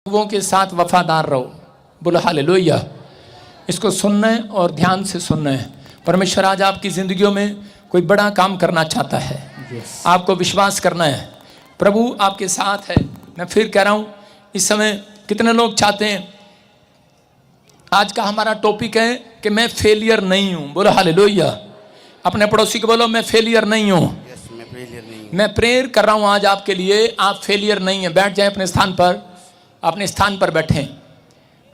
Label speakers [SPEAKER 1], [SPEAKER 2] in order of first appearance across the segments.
[SPEAKER 1] लोगों के साथ वफादार रहो। बोलो हालेलुया। इसको सुनना है और ध्यान से सुनना है। परमेश्वर आज आपकी जिंदगियों में कोई बड़ा काम करना चाहता है। आपको विश्वास करना है, प्रभु आपके साथ है। मैं फिर कह रहा हूं, इस समय कितने लोग चाहते हैं, आज का हमारा टॉपिक है कि मैं फेलियर नहीं हूं। बोलो हालेलुया। अपने पड़ोसी को बोलो, मैं फेलियर नहीं हूं। मैं प्रेयर कर रहा हूं आज आपके लिए, आप फेलियर नहीं है। बैठ जाएं अपने स्थान पर, अपने स्थान पर बैठें।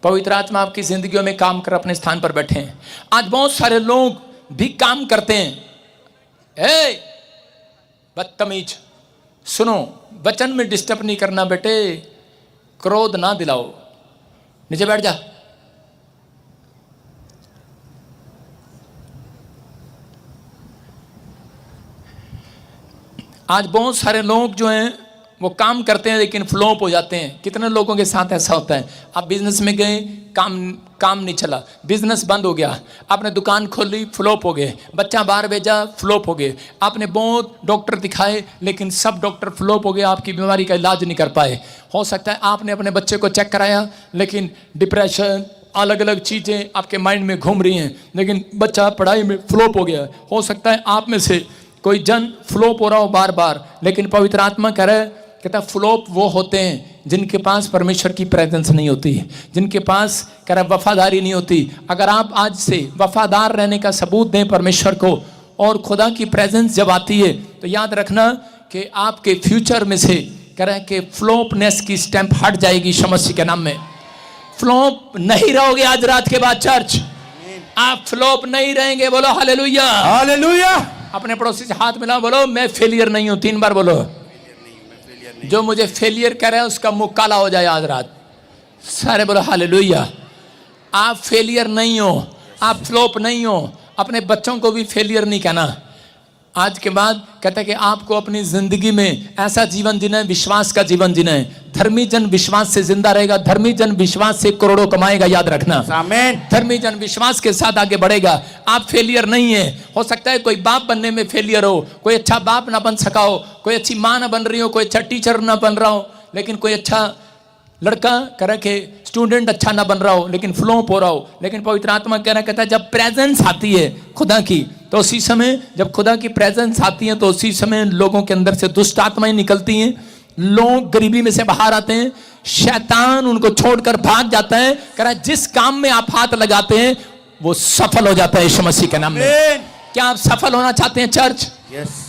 [SPEAKER 1] पवित्र आत्मा आपकी जिंदगियों में काम कर अपने स्थान पर बैठें। आज बहुत सारे लोग भी काम करते हैं। ए बदतमीज, सुनो, वचन में डिस्टर्ब नहीं करना बेटे, क्रोध ना दिलाओ। नीचे बैठ जा। आज बहुत सारे लोग जो हैं वो काम करते हैं लेकिन फ्लॉप हो जाते हैं। कितने लोगों के साथ ऐसा होता है? आप बिजनेस में गए, काम नहीं चला, बिजनेस बंद हो गया। आपने दुकान खोली, फ्लॉप हो गए। बच्चा बाहर भेजा, फ्लॉप हो गए। आपने बहुत डॉक्टर दिखाए लेकिन सब डॉक्टर फ्लॉप हो गए, आपकी बीमारी का इलाज नहीं कर पाए। हो सकता है आपने अपने बच्चे को चेक कराया लेकिन डिप्रेशन, अलग अलग चीज़ें आपके माइंड में घूम रही हैं, लेकिन बच्चा पढ़ाई में फ्लॉप हो गया। हो सकता है आप में से कोई जन फ्लॉप हो रहा हो बार बार, लेकिन पवित्र आत्मा कह रहा है, कहता फ्लॉप वो होते हैं जिनके पास परमेश्वर की प्रेजेंस नहीं होती, जिनके पास कह रहा वफादारी नहीं होती। अगर आप आज से वफादार रहने का सबूत दें परमेश्वर को, और खुदा की प्रेजेंस जब आती है तो याद रखना कि आपके फ्यूचर में से कह रहा है कि फ्लॉपनेस की स्टैंप हट जाएगी यीशु मसीह के नाम में। फ्लॉप नहीं रहोगे आज रात के बाद चर्च, आप फ्लॉप नहीं रहेंगे। बोलो हालेलुया, हालेलुया। अपने पड़ोसी से हाथ मिलाओ, बोलो मैं फेलियर नहीं हूं। 3 बार बोलो। जो मुझे फेलियर कर रहा है उसका मुंह काला हो जाए आज रात। सारे बोलो हालेलुया। आप फेलियर नहीं हो, आप फ्लॉप नहीं हो। अपने बच्चों को भी फेलियर नहीं कहना। आज के बाद कहता है कि आपको अपनी जिंदगी में ऐसा जीवन जीना है, विश्वास का जीवन जीना है। धर्मी जन विश्वास से जिंदा रहेगा, धर्मी जन विश्वास से करोड़ों कमाएगा, याद रखना। आमीन। धर्मी जन विश्वास के साथ आगे बढ़ेगा। आप फेलियर नहीं है। हो सकता है कोई बाप बनने में फेलियर हो, कोई अच्छा बाप ना बन सका हो, कोई अच्छी माँ ना बन रही हो, कोई अच्छा टीचर ना बन रहा हो, लेकिन कोई अच्छा लड़का कह के स्टूडेंट अच्छा ना बन रहा हो, लेकिन फ्लॉप हो रहा हो। लेकिन पवित्र आत्मा कहता है जब प्रेजेंस आती है खुदा की, तो उसी समय जब खुदा की प्रेजेंस आती है तो उसी समय लोगों के अंदर से दुष्ट आत्माएं निकलती हैं, लोग गरीबी में से बाहर आते हैं, शैतान उनको छोड़कर भाग जाता है। कह रहा है जिस काम में आप हाथ लगाते हैं वो सफल हो जाता है यीशु मसीह के नाम में। क्या आप सफल होना चाहते हैं चर्च?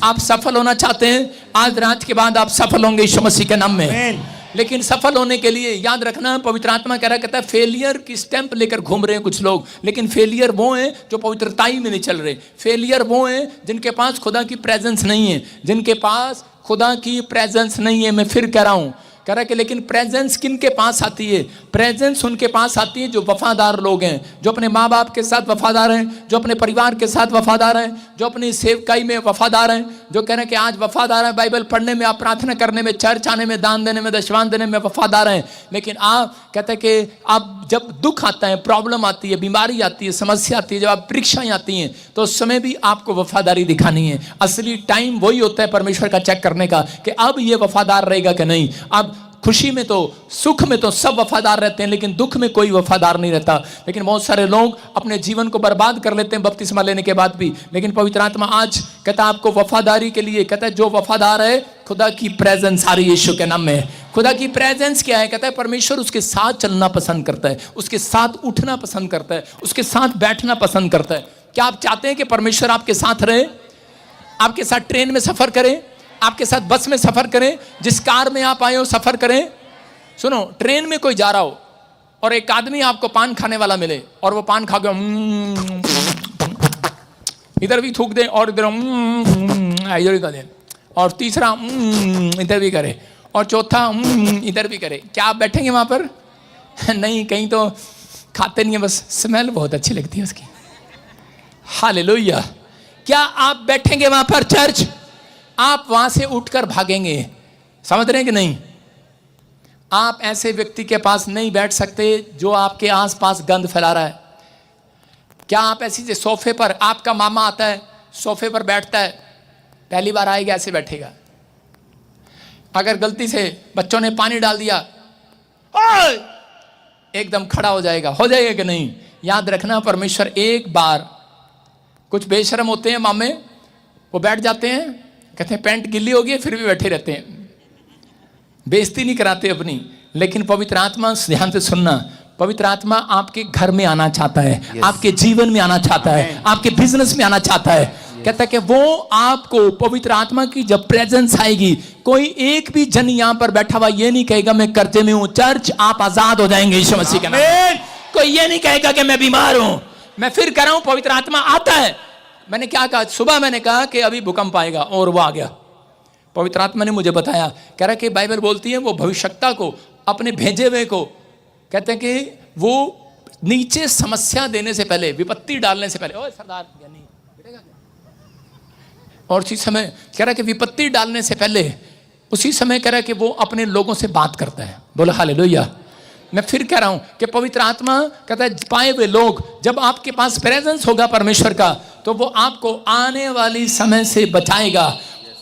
[SPEAKER 1] आप सफल होना चाहते हैं? आज रात के बाद आप सफल होंगे यीशु मसीह के नाम में। लेकिन सफल होने के लिए याद रखना, पवित्र आत्मा कह रहा कहता है फेलियर की स्टैंप लेकर घूम रहे हैं कुछ लोग, लेकिन फेलियर वो हैं जो पवित्रताई में नहीं चल रहे। फेलियर वो हैं जिनके पास खुदा की प्रेजेंस नहीं है, जिनके पास खुदा की प्रेजेंस नहीं है। मैं फिर कह रहा हूं, कह रहा है कि लेकिन प्रेजेंस किन के पास आती है? प्रेजेंस उनके पास आती है जो वफादार लोग हैं, जो अपने माँ बाप के साथ वफादार हैं, जो अपने परिवार के साथ वफादार हैं, जो अपनी सेवकाई में वफादार हैं, जो कह रहे हैं कि आज वफादार हैं बाइबल पढ़ने में, आप प्रार्थना करने में, चर्च आने में, दान देने में, दशवान देने में वफादार हैं। लेकिन आप कहते हैं कि आप जब दुख आता है, प्रॉब्लम आती है, बीमारी आती है, समस्या आती है, जब आप परीक्षाएं आती हैं, तो उस समय भी आपको वफादारी दिखानी है। असली टाइम वही होता है परमेश्वर का चेक करने का कि अब ये वफादार रहेगा कि नहीं। अब खुशी में तो, सुख में तो सब वफादार रहते हैं, लेकिन दुख में कोई वफादार नहीं रहता। लेकिन बहुत सारे लोग अपने जीवन को बर्बाद कर लेते हैं बपतिस्मा लेने के बाद भी। लेकिन पवित्र आत्मा आज कहता है आपको वफादारी के लिए, कहता है जो वफादार है खुदा की प्रेजेंस आ रही है यीशु के नाम में। खुदा की प्रेजेंस क्या है? कहता है परमेश्वर उसके साथ चलना पसंद करता है, उसके साथ उठना पसंद करता है, उसके साथ बैठना पसंद करता है। क्या आप चाहते हैं कि परमेश्वर आपके साथ रहे, आपके साथ ट्रेन में सफर करे, आपके साथ बस में सफर करें, जिस कार में आप आए हो सफर करें? सुनो, ट्रेन में कोई जा रहा हो और एक आदमी आपको पान खाने वाला मिले और वो पान खा के इधर भी थूक दे और इधर इधर कर दे, और तीसरा इधर भी करे, और चौथा इधर भी करे, क्या आप बैठेंगे वहां पर? नहीं, कहीं तो खाते नहीं है, बस स्मेल बहुत अच्छी लगती है उसकी। हालेलुया। क्या आप बैठेंगे वहां पर चर्च? आप वहां से उठकर भागेंगे। समझ रहे हैं कि नहीं? आप ऐसे व्यक्ति के पास नहीं बैठ सकते जो आपके आसपास गंद फैला रहा है। क्या आप ऐसी सोफे पर, आपका मामा आता है, सोफे पर बैठता है, पहली बार आएगा ऐसे बैठेगा, अगर गलती से बच्चों ने पानी डाल दिया ओए, एकदम खड़ा हो जाएगा कि नहीं? याद रखना, परमेश्वर एक बार, कुछ बेशरम होते हैं मामे, वो बैठ जाते हैं, कहते हैं पैंट गिल्ली हो गई, फिर भी बैठे रहते हैं, बेइज्जती नहीं कराते अपनी। लेकिन पवित्र आत्मा, ध्यान से सुनना, पवित्र आत्मा आपके घर में आना चाहता है, आपके जीवन में आना चाहता है, आपके बिजनेस में आना चाहता है। कहता है कि वो आपको, पवित्र आत्मा की जब प्रेजेंस आएगी, कोई एक भी जन यहां पर बैठा हुआ ये नहीं कहेगा मैं कर्जे में हूं। चर्च, आप आजाद हो जाएंगे यीशु मसीह के नाम में। कोई ये नहीं कहेगा कि मैं बीमार हूं। मैं फिर कह रहा हूं, पवित्र आत्मा आता है। मैंने क्या कहा सुबह? मैंने कहा कि अभी भूकंप आएगा, और वो आ गया। पवित्र आत्मा ने मुझे बताया, कह रहा कि बाइबल बोलती है वो भविष्यवक्ता को, अपने भेजे हुए को, कहते हैं कि वो नीचे समस्या देने से पहले, विपत्ति डालने से पहले, ओए सरदार ज्ञानी, और उसी समय कह रहा कि विपत्ति डालने से पहले, उसी समय कह रहा कि वो अपने लोगों से बात करता है। बोलो हालेलुया। मैं फिर कह रहा हूं कि पवित्र आत्मा कहता है पाए हुए लोग, जब आपके पास प्रेजेंस होगा परमेश्वर का, तो वो आपको आने वाली समय से बचाएगा।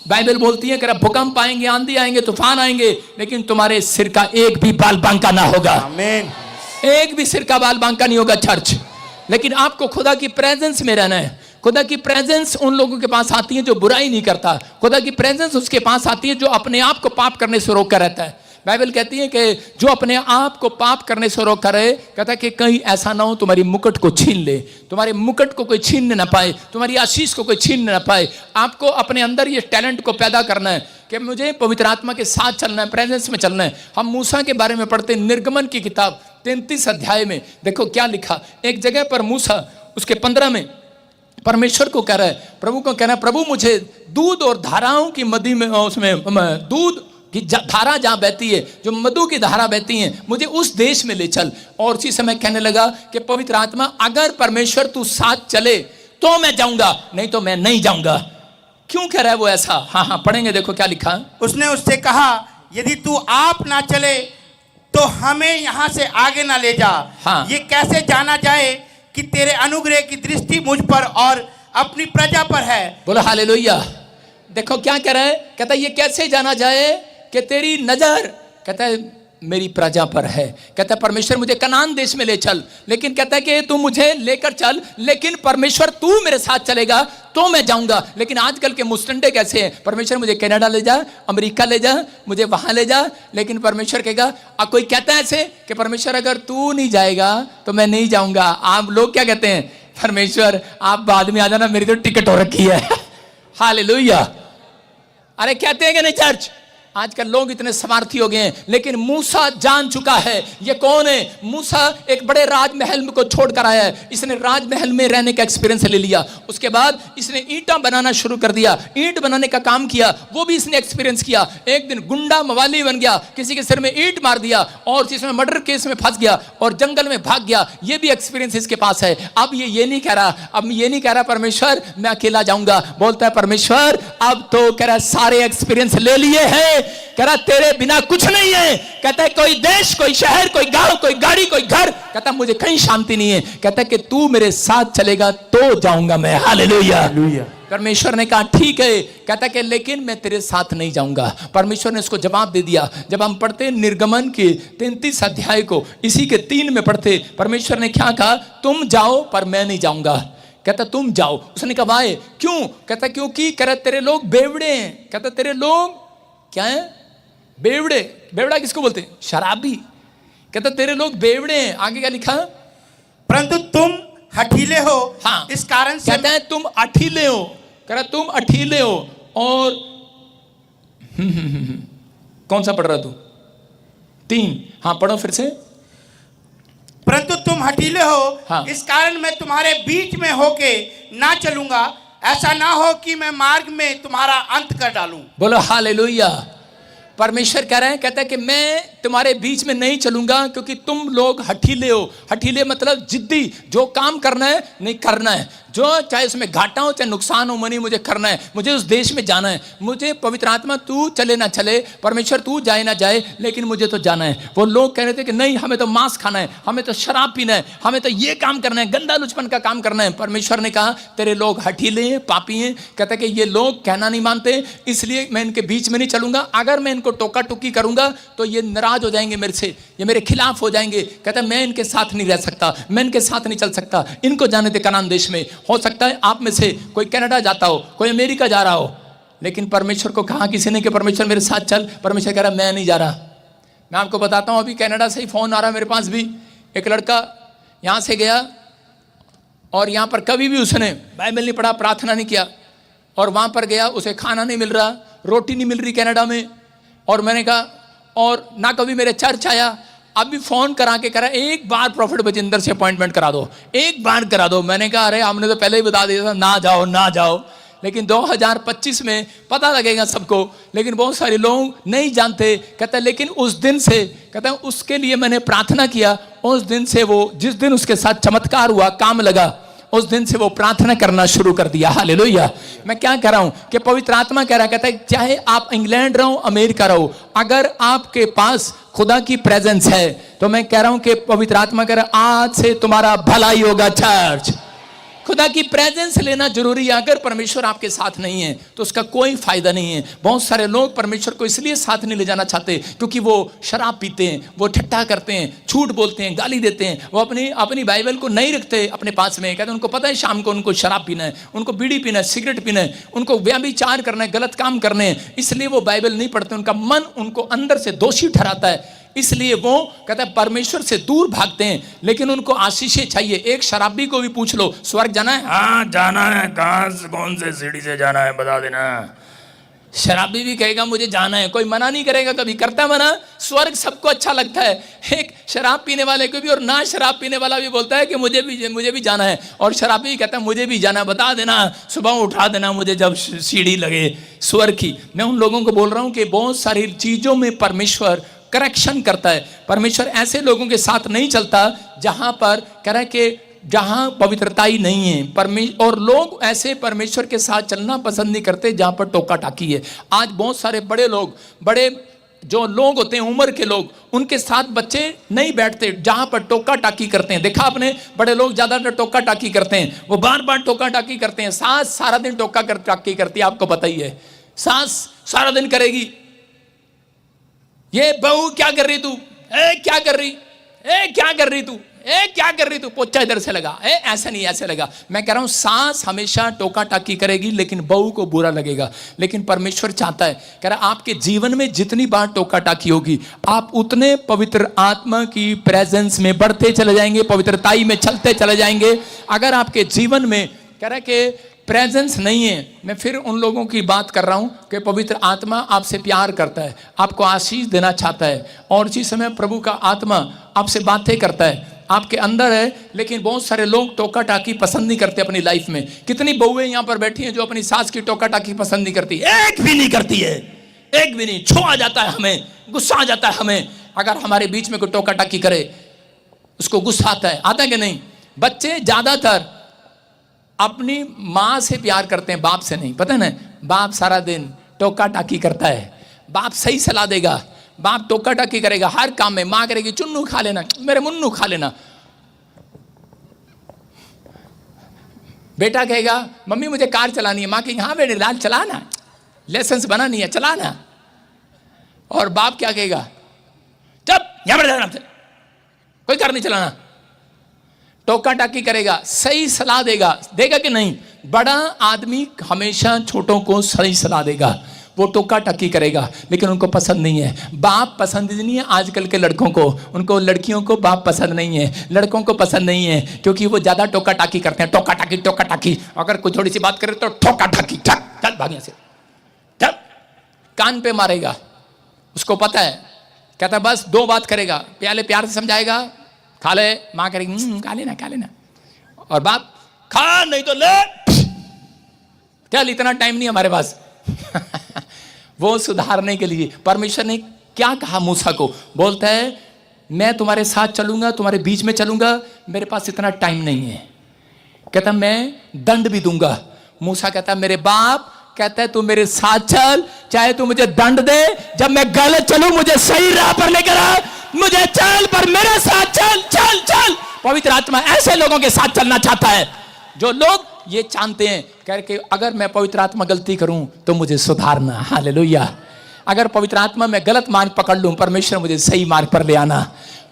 [SPEAKER 1] बाइबल बोलती है कि भूकंप आएंगे, आंधी आएंगे, तूफान आएंगे, लेकिन तुम्हारे सिर का एक भी बाल बांका ना होगा। आमीन। एक भी सिर का बाल बांका नहीं होगा चर्च। लेकिन आपको खुदा की प्रेजेंस में रहना है। खुदा की प्रेजेंस उन लोगों के पास आती है जो बुराई नहीं करता। खुदा की प्रेजेंस उसके पास आती है जो अपने आप को पाप करने से रोक कर रहता है। बाइबल कहती है कि जो अपने आप को पाप करने से रोक करे, कहता है कि कहीं ऐसा ना हो तुम्हारी मुकुट को छीन ले, तुम्हारे मुकुट को कोई छीनने ना पाए, तुम्हारी आशीष को कोई छीनने ना पाए। आपको अपने अंदर ये टैलेंट को पैदा करना है कि मुझे पवित्र आत्मा के साथ चलना है, प्रेजेंस में चलना है। हम मूसा के बारे में पढ़ते, निर्गमन की किताब 33 अध्याय में देखो क्या लिखा। एक जगह पर मूसा उसके 15 में परमेश्वर को कह रहा है, प्रभु को कह रहा है, प्रभु मुझे दूध और धाराओं की मदी में, उसमें दूध कि धारा जहां बहती है, जो मधु की धारा बहती है, मुझे उस देश में ले चल। और उसी समय कहने लगा कि पवित्र आत्मा, अगर परमेश्वर तू साथ चले तो मैं जाऊंगा, नहीं तो मैं नहीं जाऊंगा। क्यों कह रहा है वो ऐसा? हाँ, पढ़ेंगे, देखो क्या लिखा।
[SPEAKER 2] उसने उससे कहा, यदि तू आप ना चले तो हमें यहां से आगे ना ले जा।
[SPEAKER 1] हाँ।
[SPEAKER 2] ये कैसे जाना जाए कि तेरे अनुग्रह की दृष्टि मुझ पर और अपनी प्रजा पर है।
[SPEAKER 1] बोलो हालेलुया। देखो क्या कह रहा है, कहता है ये कैसे जाना जाए कि तेरी नजर, कहता है मेरी प्रजा पर है। कहता है परमेश्वर मुझे कनान देश में ले चल, लेकिन कहता है कि तू मुझे लेकर चल, लेकिन परमेश्वर तू मेरे साथ चलेगा तो मैं जाऊंगा। लेकिन आजकल के मुस्टंडे कैसे हैं, परमेश्वर मुझे कनाडा ले जा, अमेरिका ले जा, मुझे वहां ले जा, लेकिन परमेश्वर कहेगा, अब कोई कहता है ऐसे कि परमेश्वर अगर तू नहीं जाएगा तो मैं नहीं जाऊंगा। आप लोग क्या कहते हैं, परमेश्वर आप बाद में आ जाना, मेरी तो टिकट हो रखी है। हालेलुया। अरे कहते हैं कि नहीं चर्च? आजकल लोग इतने स्वार्थी हो गए हैं, लेकिन मूसा जान चुका है ये कौन है। मूसा एक बड़े राजमहल को छोड़कर आया है। इसने राजमहल में रहने का एक्सपीरियंस ले लिया। उसके बाद इसने ईंटा बनाना शुरू कर दिया, ईंट बनाने का काम किया, वो भी इसने एक्सपीरियंस किया। एक दिन गुंडा मवाली बन गया, किसी के सिर में ईंट मार दिया, और इसमें मर्डर केस में फंस गया और जंगल में भाग गया। ये भी एक्सपीरियंस इसके पास है। अब ये नहीं कह रहा, अब ये नहीं कह रहा परमेश्वर मैं अकेला जाऊंगा। बोलता है परमेश्वर अब तो कह रहा सारे एक्सपीरियंस ले लिए हैं, कह रहा तेरे बिना कुछ नहीं है। कहता है कोई देश, कोई शहर, कोई गांव, कोई गाड़ी, कोई घर, कहता मुझे कहीं शांति नहीं है। कहता है कि तू मेरे साथ चलेगा तो जाऊंगा मैं। हालेलुया। परमेश्वर ने कहा ठीक है। कहता कि लेकिन मैं तेरे साथ नहीं जाऊंगा। परमेश्वर ने उसको जवाब दे दिया। जब हम पढ़ते निर्गमन के 33 अध्याय को, इसी के 3 में पढ़ते, परमेश्वर ने क्या कहा, तुम जाओ पर मैं नहीं जाऊंगा। कहता तुम जाओ। उसने कहा वाए क्यों? कहता क्योंकि कहता तेरे लोग बेवड़े हैं। कहता तेरे लोग क्या है? बेवड़े। बेवड़ा किसको बोलते हैं? शराबी। कहता तेरे लोग बेवड़े हैं। आगे क्या लिखा?
[SPEAKER 2] परंतु तुम हठीले हो।
[SPEAKER 1] हाँ,
[SPEAKER 2] इस कारण से
[SPEAKER 1] कहता है तुम अठीले हो। कह रहा तुम अठीले हो। और कौन सा पढ़ रहा तू? 3। हाँ पढ़ो फिर से।
[SPEAKER 2] परंतु तुम हठीले हो।
[SPEAKER 1] हाँ।
[SPEAKER 2] इस कारण मैं तुम्हारे बीच में होके ना चलूंगा, ऐसा ना हो कि मैं मार्ग में तुम्हारा अंत कर डालूं।
[SPEAKER 1] बोलो हालेलुया। परमेश्वर कह रहे हैं, कहता है कि मैं तुम्हारे बीच में नहीं चलूंगा क्योंकि तुम लोग हठीले हो। हठीले मतलब जिद्दी, जो काम करना है नहीं करना है, जो चाहे उसमें घाटा हो चाहे नुकसान हो, मनी मुझे करना है, मुझे उस देश में जाना है, मुझे पवित्र आत्मा तू चले ना चले, परमेश्वर तू जाए ना जाए, लेकिन मुझे तो जाना है। वो लोग कह रहे थे कि नहीं, हमें तो मांस खाना है, हमें तो शराब पीना है, हमें तो ये काम करना है, गंदा लुचपन का काम करना है। परमेश्वर ने कहा तेरे लोग हठीले हैं, पापी हैं। कहता कि ये लोग कहना नहीं मानते, इसलिए मैं इनके बीच में नहीं चलूंगा। अगर मैं इनको टोका टुकी करूंगा तो ये नाराज हो जाएंगे मेरे से, ये मेरे खिलाफ हो जाएंगे। कहता मैं इनके साथ नहीं रह सकता, मैं इनके साथ नहीं चल सकता, इनको जाने दे कनान देश में। हो सकता है आप में से कोई कनाडा जाता हो, कोई अमेरिका जा रहा हो, लेकिन परमेश्वर को कहा किसी ने कि परमेश्वर मेरे साथ चल। परमेश्वर कह रहा मैं नहीं जा रहा। मैं आपको बताता हूं, अभी कनाडा से ही फोन आ रहा है मेरे पास भी। एक लड़का यहां से गया और यहां पर कभी भी उसने बाइबल नहीं पढ़ा, प्रार्थना नहीं किया, और वहां पर गया, उसे खाना नहीं मिल रहा, रोटी नहीं मिल रही कनाडा में। और मैंने कहा, और ना कभी मेरे चर्च आया। अब भी फोन करा के करा, एक बार प्रॉफिट बजिंदर से अपॉइंटमेंट करा दो, एक बार करा दो। मैंने कहा अरे हमने तो पहले ही बता दिया था ना जाओ ना जाओ। लेकिन 2025 में पता लगेगा सबको, लेकिन बहुत सारे लोग नहीं जानते। कहता है लेकिन उस दिन से, कहता है उसके लिए मैंने प्रार्थना किया, उस दिन से वो, जिस दिन उसके साथ चमत्कार हुआ, काम लगा, उस दिन से वो प्रार्थना करना शुरू कर दिया। हालेलुया। मैं क्या कह रहा हूं कि पवित्र आत्मा कह रहा, कहता है चाहे आप इंग्लैंड रहो, अमेरिका रहो, अगर आपके पास खुदा की प्रेजेंस है तो मैं कह रहा हूं कि पवित्र आत्मा कह रहा आज से तुम्हारा भलाई होगा। चर्च, खुदा की प्रेजेंस लेना जरूरी है। अगर परमेश्वर आपके साथ नहीं है तो उसका कोई फायदा नहीं है। बहुत सारे लोग परमेश्वर को इसलिए साथ नहीं ले जाना चाहते क्योंकि वो शराब पीते हैं, वो ठट्टा करते हैं, झूठ बोलते हैं, गाली देते हैं, वो अपनी बाइबल को नहीं रखते अपने पास में। कहते हैं उनको पता है शाम को उनको शराब पीना है, उनको बीड़ी पीना है, सिगरेट पीना है, उनको व्यभिचार करना है, गलत काम करने हैं, इसलिए वो बाइबल नहीं पढ़ते। उनका मन उनको अंदर से दोषी ठहराता है, इसलिए वो कहता है परमेश्वर से दूर भागते हैं। लेकिन उनको आशीषें चाहिए। एक शराबी को भी पूछ लो स्वर्ग जाना है, हाँ जाना है, कहां से, कौन से सीढ़ी से जाना है बता देना। शराबी भी कहेगा मुझे जाना है, कोई मना नहीं करेगा, कभी करता मना। स्वर्ग सबको अच्छा लगता है। एक शराब पीने वाले को भी और ना शराब पीने वाला भी बोलता है कि मुझे भी जाना है, और शराबी भी कहता है मुझे भी जाना है, बता देना, सुबह उठा देना मुझे जब सीढ़ी लगे स्वर्ग की। मैं उन लोगों को बोल रहा हूं कि बहुत सारी चीजों में परमेश्वर करेक्शन करता है। परमेश्वर ऐसे लोगों के साथ नहीं चलता जहां पर कह रहा है कि जहां पवित्रता ही नहीं है। और लोग ऐसे परमेश्वर के साथ चलना पसंद नहीं करते जहां पर टोका टाकी है। आज बहुत सारे बड़े लोग, बड़े जो लोग होते हैं उम्र के लोग, उनके साथ बच्चे नहीं बैठते जहां पर टोका टाकी करते हैं। देखा आपने, बड़े लोग ज्यादातर टोका टाकी करते हैं, वो बार बार टोका टाकी करते हैं। सास सारा दिन टोका टाकी करती है, आपको पता ही है, सास सारा दिन करेगी, ये बहू क्या कर रही तू, ए क्या कर रही, ए क्या कर रही तू, ए क्या कर रही तू, पोचा इधर से लगा, ए ऐसा नहीं ऐसे लगा। मैं कह रहा हूं सास हमेशा टोका टाकी करेगी लेकिन बहू को बुरा लगेगा। लेकिन परमेश्वर चाहता है, कह रहा आपके जीवन में जितनी बार टोका टाकी होगी आप उतने पवित्र आत्मा की प्रेजेंस में बढ़ते चले जाएंगे, पवित्रताई में चलते चले जाएंगे। अगर आपके जीवन में कह रहा है कि प्रेजेंस नहीं है, मैं फिर उन लोगों की बात कर रहा हूं कि पवित्र आत्मा आपसे प्यार करता है, आपको आशीष देना चाहता है, और इसी समय प्रभु का आत्मा आपसे बातें करता है, आपके अंदर है। लेकिन बहुत सारे लोग टोका टाकी पसंद नहीं करते अपनी लाइफ में। कितनी बहुएं यहां पर बैठी हैं जो अपनी सास की टोका टाकी पसंद नहीं करती, एक भी नहीं करती है, एक भी नहीं। छो आ जाता है हमें, गुस्सा आ जाता है हमें अगर हमारे बीच में कोई टोका टाकी करे, उसको गुस्सा आता है कि नहीं। बच्चे ज्यादातर अपनी माँ से प्यार करते हैं, बाप से नहीं, पता है ना। बाप सारा दिन टोका टाकी करता है, बाप सही सलाह देगा, बाप टोका टाकी करेगा हर काम में। माँ करेगी चुन्नू खा लेना, मेरे मुन्नू खा लेना। बेटा कहेगा मम्मी मुझे कार चलानी है, माँ कहेगी हाँ बेटे लाल चलाना, लाइसेंस बना नहीं है चलाना। और बाप क्या कहेगा, चुप यहां पर कोई कार नहीं चलाना। टोका टाकी करेगा, सही सलाह देगा कि नहीं। बड़ा आदमी हमेशा छोटों को सही सलाह देगा, वो टोका टाकी करेगा, लेकिन उनको पसंद नहीं है। बाप पसंद नहीं है आजकल के लड़कों को, उनको लड़कियों को बाप पसंद नहीं है, लड़कों को पसंद नहीं है, क्योंकि वो ज्यादा टोका टाकी करते हैं। टोका टाकी, अगर कोई थोड़ी सी बात करे तो ठोका टाकी, चल भाग से, चल कान पे मारेगा। उसको पता है, कहता बस दो बात करेगा, पहले प्यार से समझाएगा, खा ले, माँ करेगी खा लेना, और बाप खा नहीं तो ले, चल इतना टाइम नहीं हमारे पास। वो सुधारने के लिए परमेश्वर ने क्या कहा मूसा को, बोलता है मैं तुम्हारे साथ चलूंगा, तुम्हारे बीच में चलूंगा, मेरे पास इतना टाइम नहीं है। कहता मैं दंड भी दूंगा। मूसा कहता मेरे बाप, कहता है तू मेरे साथ चल, चाहे तू मुझे दंड दे, जब मैं गलत चलूं मुझे सही राह पर लेकर आ, मुझे चल पर मेरे साथ चल चल चल। पवित्र आत्मा ऐसे लोगों के साथ चलना चाहता है जो लोग ये जानते हैं करके अगर मैं पवित्र आत्मा गलती करूं तो मुझे सुधारना। हालेलुया। अगर पवित्र आत्मा मैं गलत मार्ग पकड़ लूं, परमेश्वर मुझे सही मार्ग पर ले आना।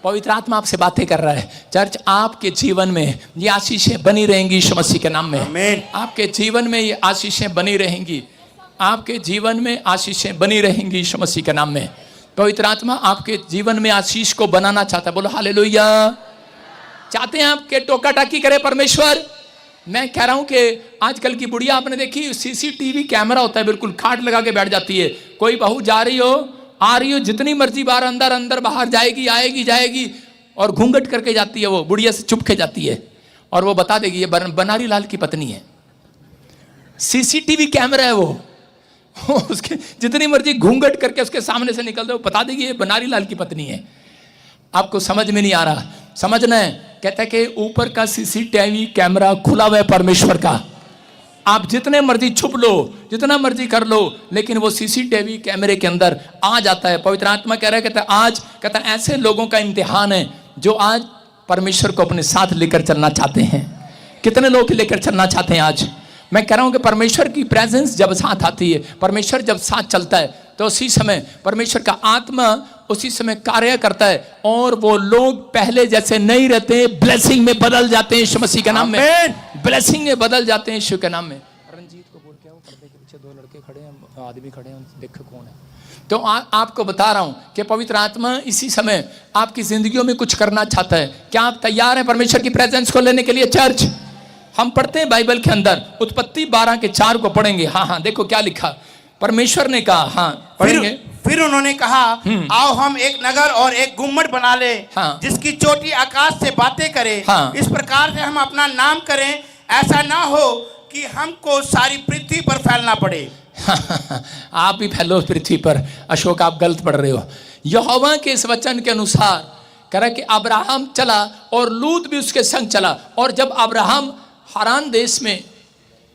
[SPEAKER 1] पवित्र आत्मा आपसे बातें कर रहा है। चर्च आपके जीवन में ये आशीषें बनी रहेंगी यीशु मसीह के नाम में।
[SPEAKER 2] आमीन।
[SPEAKER 1] आपके जीवन में ये आशीषें बनी रहेंगी, आपके जीवन में आशीषें बनी रहेंगी यीशु मसीह के नाम में। पवित्र आत्मा आपके जीवन में आशीष को बनाना चाहता है। बोलो हालेलुया। चाहते हैं आपके टोका टाकी करे परमेश्वर। मैं कह रहा हूं कि आजकल की बुढ़िया आपने देखी, सीसीटीवी कैमरा होता है, बिल्कुल खाट लगा के बैठ जाती है। कोई बहू जा रही हो आ रही हो, जितनी मर्जी बार अंदर अंदर बाहर जाएगी आएगी जाएगी, और घूंघट करके जाती है, वो बुढ़िया से चुप के जाती है और वो बता देगी ये बनारी लाल की पत्नी है। सीसीटीवी कैमरा है वो उसके जितनी मर्जी घूंघट करके उसके सामने से निकल दो, बता देगी ये बनारी लाल की पत्नी है। आपको समझ में नहीं आ रहा, समझना है। कहता है कि ऊपर का सीसीटीवी कैमरा खुला हुआ है परमेश्वर का। आप जितने मर्जी छुप लो, जितना मर्जी कर लो, लेकिन वो सीसीटीवी कैमरे के अंदर आ जाता है। पवित्र आत्मा कह रहा है, कहता है आज, कहता है ऐसे लोगों का इम्तिहान है जो आज परमेश्वर को अपने साथ लेकर चलना चाहते हैं। कितने लोग लेकर चलना चाहते हैं आज? मैं कह रहा हूं कि परमेश्वर की प्रेजेंस जब साथ आती है, परमेश्वर जब साथ चलता है, तो उसी समय परमेश्वर का आत्मा उसी समय कार्य करता है और वो लोग पहले जैसे नहीं रहते, ब्लेसिंग में बदल जाते हैं यीशु मसीह के नाम में। ब्लेसिंग में बदल जाते हैं यीशु के नाम में। रंजीत को बोल के आओ, पर्दे के पीछे 2 लड़के खड़े हैं, आदमी खड़े हैं, देखो कौन है। तो आपको बता रहा हूं कि पवित्र आत्मा इसी समय आपकी जिंदगियों में कुछ करना चाहता है। क्या आप तैयार हैं परमेश्वर की प्रेजेंस को लेने के लिए? चर्च हम पढ़ते हैं बाइबल के अंदर, उत्पत्ति 12:4 को पढ़ेंगे। हाँ, देखो क्या लिखा। परमेश्वर ने कहा, हाँ पढ़ेंगे।
[SPEAKER 2] फिर उन्होंने कहा आओ हम एक नगर और एक गुम्मट बना ले,
[SPEAKER 1] हाँ।
[SPEAKER 2] जिसकी चोटी आकाश से बातें करे,
[SPEAKER 1] हाँ।
[SPEAKER 2] इस प्रकार से हम अपना नाम करें, ऐसा ना हो कि हमको सारी पृथ्वी पर फैलना पड़े।
[SPEAKER 1] आप भी फैलो पृथ्वी पर। अशोक आप गलत पढ़ रहे हो। यहोवा के इस वचन के अनुसार करा कि अब्राहम चला और लूत भी उसके संग चला। और जब अब्राहम हारान देश में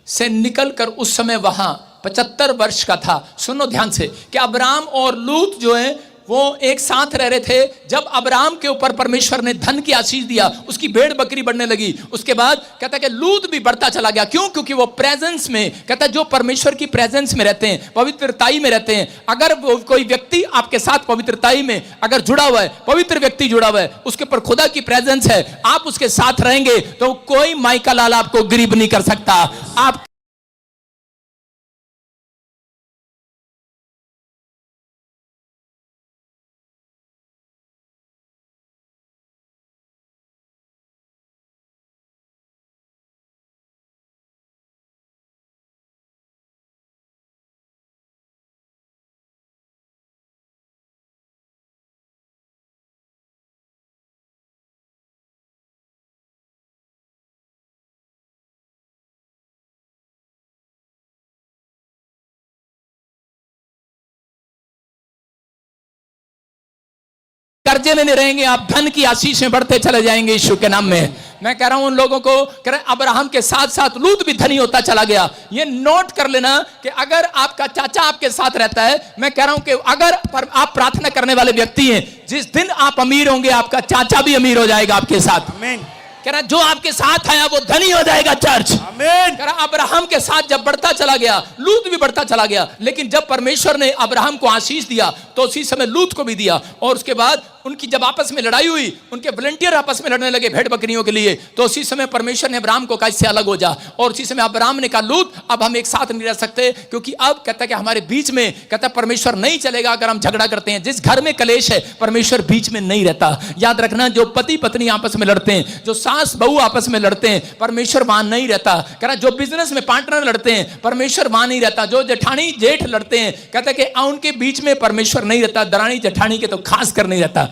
[SPEAKER 1] से निकलकर उस समय वहां 75 वर्ष का था, सुनो ध्यान से, कि अब्राहम और लूत जो है वो एक साथ रह रहे थे। जब अब्राहम के ऊपर परमेश्वर ने धन की आशीष दिया, उसकी भेड़ बकरी बढ़ने लगी। उसके बाद कहता है कि लूत भी बढ़ता चला गया। क्यों? क्योंकि वो प्रेजेंस में, कहता है जो परमेश्वर की प्रेजेंस में रहते हैं, पवित्रताई में रहते हैं। अगर वो कोई व्यक्ति आपके साथ पवित्रताई में अगर जुड़ा हुआ है, पवित्र व्यक्ति जुड़ा हुआ है, उसके ऊपर खुदा की प्रेजेंस है, आप उसके साथ रहेंगे तो कोई माइका लाल आपको गरीब नहीं कर सकता। आप कर्जे में नहीं रहेंगे, आप धन की आशीष में बढ़ते चले जाएंगे यीशु के नाम में। मैं कह रहा हूं उन लोगों को, कह रहे अब्राहम के साथ साथ लूत भी धनी होता चला गया। ये नोट कर लेना कि अगर आपका चाचा आपके साथ रहता है, मैं कह रहा हूं कि अगर आप प्रार्थना करने वाले व्यक्ति हैं, जिस दिन आप अमीर होंगे आपका चाचा भी अमीर हो जाएगा आपके साथ।
[SPEAKER 2] आमीन।
[SPEAKER 1] कह रहा जो आपके साथ आया वो धनी हो जाएगा चर्च।
[SPEAKER 2] आमीन।
[SPEAKER 1] कह रहा अब्राहम के साथ जब बढ़ता चला गया, लूत भी बढ़ता चला गया। लेकिन जब परमेश्वर ने अब्राहम को आशीष दिया तो उसी समय लूत को भी दिया। और उसके बाद उनकी जब आपस में लड़ाई हुई, उनके वॉलंटियर आपस में लड़ने लगे भेड़ बकरियों के लिए, तो उसी समय परमेश्वर ने अब्राहम को कहा इससे अलग हो जा। और उसी समय अब्राहम ने कहा लूत अब हम एक साथ नहीं रह सकते, क्योंकि अब कहता है कि हमारे बीच में, कहता है परमेश्वर नहीं चलेगा अगर हम झगड़ा करते हैं। जिस घर में कलेश है परमेश्वर बीच में नहीं रहता। याद रखना, जो पति पत्नी आपस में लड़ते हैं, जो सास बहू आपस में लड़ते हैं, परमेश्वर वहां नहीं रहता। कह रहा जो बिजनेस में पार्टनर लड़ते हैं परमेश्वर वहां नहीं रहता। जो जेठानी जेठ लड़ते हैं, कहता है कि उनके बीच में परमेश्वर नहीं रहता। दरानी जेठानी के तो खास कर नहीं रहता।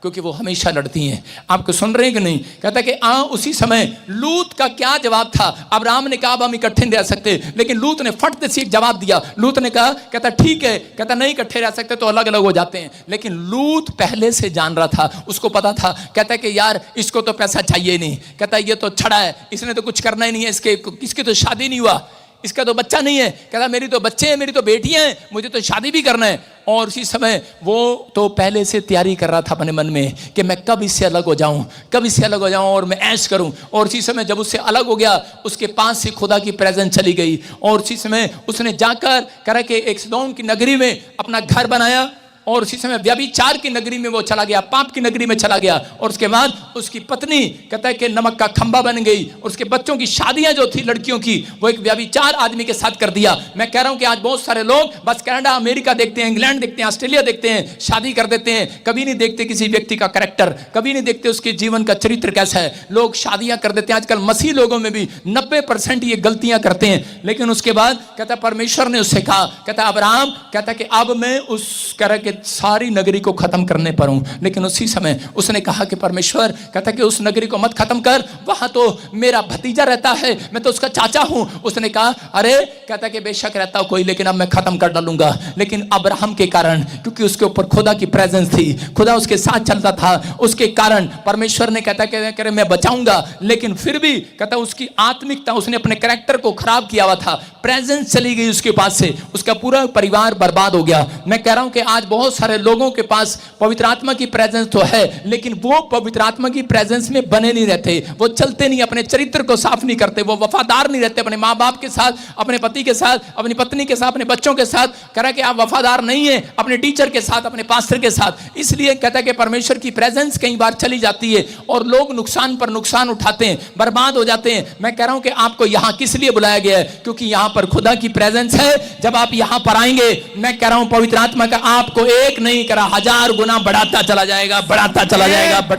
[SPEAKER 1] क्योंकि वो हमेशा लड़ती हैं। आपको सुन रहे हैं कि नहीं? कहता है कि उसी समय लूत का क्या जवाब था? अब्राहम ने कहा अब हम इकट्ठे नहीं रह सकते, लेकिन लूत ने फट से एक जवाब दिया। लूत ने कहा, कहता ठीक है, कहता नहीं इकट्ठे रह सकते तो अलग अलग हो जाते हैं। लेकिन लूत पहले से जान रहा था, उसको पता था। कहता है कि यार इसको तो पैसा चाहिए नहीं, कहता ये तो छड़ा है, इसने तो कुछ करना ही नहीं है, इसकी तो शादी नहीं हुआ, इसका तो बच्चा नहीं है। कहता मेरी तो बच्चे हैं, मेरी तो बेटियां हैं, मुझे तो शादी भी करना है। और उसी समय वो तो पहले से तैयारी कर रहा था अपने मन में कि मैं कब इससे अलग हो जाऊं, कब इससे अलग हो जाऊं और मैं ऐश करूं। और उसी समय जब उससे अलग हो गया, उसके पास से खुदा की प्रेजेंस चली गई। और उसी समय उसने जाकर करा के एक सदोम की नगरी में अपना घर बनाया, और उसी समय व्यभिचार की नगरी में वो चला गया, पाप की नगरी में चला गया। और उसके बाद उसकी पत्नी कहता है कि नमक का खंबा बन गई। और उसके बच्चों की शादियां जो थी लड़कियों की, वो एक व्यभिचार आदमी के साथ कर दिया। मैं कह रहा हूं कि आज बहुत सारे लोग बस कनाडा अमेरिका देखते हैं, इंग्लैंड देखते हैं, ऑस्ट्रेलिया देखते हैं, शादी कर देते हैं, कभी नहीं देखते किसी व्यक्ति का कैरेक्टर, कभी नहीं देखते उसके जीवन का चरित्र कैसा है। लोग शादियां कर देते हैं। आजकल मसीह लोगों में भी 90% ये गलतियां करते हैं। लेकिन उसके बाद कहता परमेश्वर ने उससे कहा, कहता अब्राहम, कहता कि अब मैं उस तरह के सारी नगरी को खत्म करने पर हूं। लेकिन उसी समय उसने कहा कि परमेश्वर, कहता कि उस नगरी को मत खत्म कर, वहां तो मेरा भतीजा रहता है, मैं तो उसका चाचा हूं। उसने कहा अरे, कहता कि बेशक रहता हो कोई, लेकिन अब मैं खत्म कर डालूंगा। लेकिन अब्राहम के कारण, क्योंकि उसके ऊपर खुदा की प्रेजेंस थी, खुदा उसके साथ चलता था, उसके कारण परमेश्वर ने कहता कि मैं बचाऊंगा। लेकिन फिर भी कहता उसकी आत्मिकता, उसने अपने कैरेक्टर को खराब किया हुआ था, प्रेजेंस चली गई उसके पास से, उसका पूरा परिवार बर्बाद हो गया। मैं कह रहा हूं कि आज बहुत सारे लोगों के पास पवित्र आत्मा की प्रेजेंस तो है, लेकिन वो पवित्र आत्मा की प्रेजेंस में बने नहीं रहते, वो चलते नहीं, अपने चरित्र को साफ नहीं करते, वो वफादार नहीं रहते अपने माँ बाप के साथ, अपने पति के साथ, अपनी पत्नी के साथ, अपने बच्चों के साथ। कह रहा कि आप वफादार नहीं है अपने टीचर के साथ, अपने पास्टर के साथ। इसलिए कहता है कि परमेश्वर की प्रेजेंस कई बार चली जाती है और लोग नुकसान पर नुकसान उठाते हैं, बर्बाद हो जाते हैं। मैं कह रहा हूं कि आपको यहां किस लिए बुलाया गया है? क्योंकि यहां पर खुदा की प्रेजेंस है। जब आप यहां पर आएंगे, मैं कह रहा हूं पवित्र आत्मा का आपको एक नहीं करा 1000 गुना बढ़ाता चला जाएगा, बढ़ाता चला जाएगा।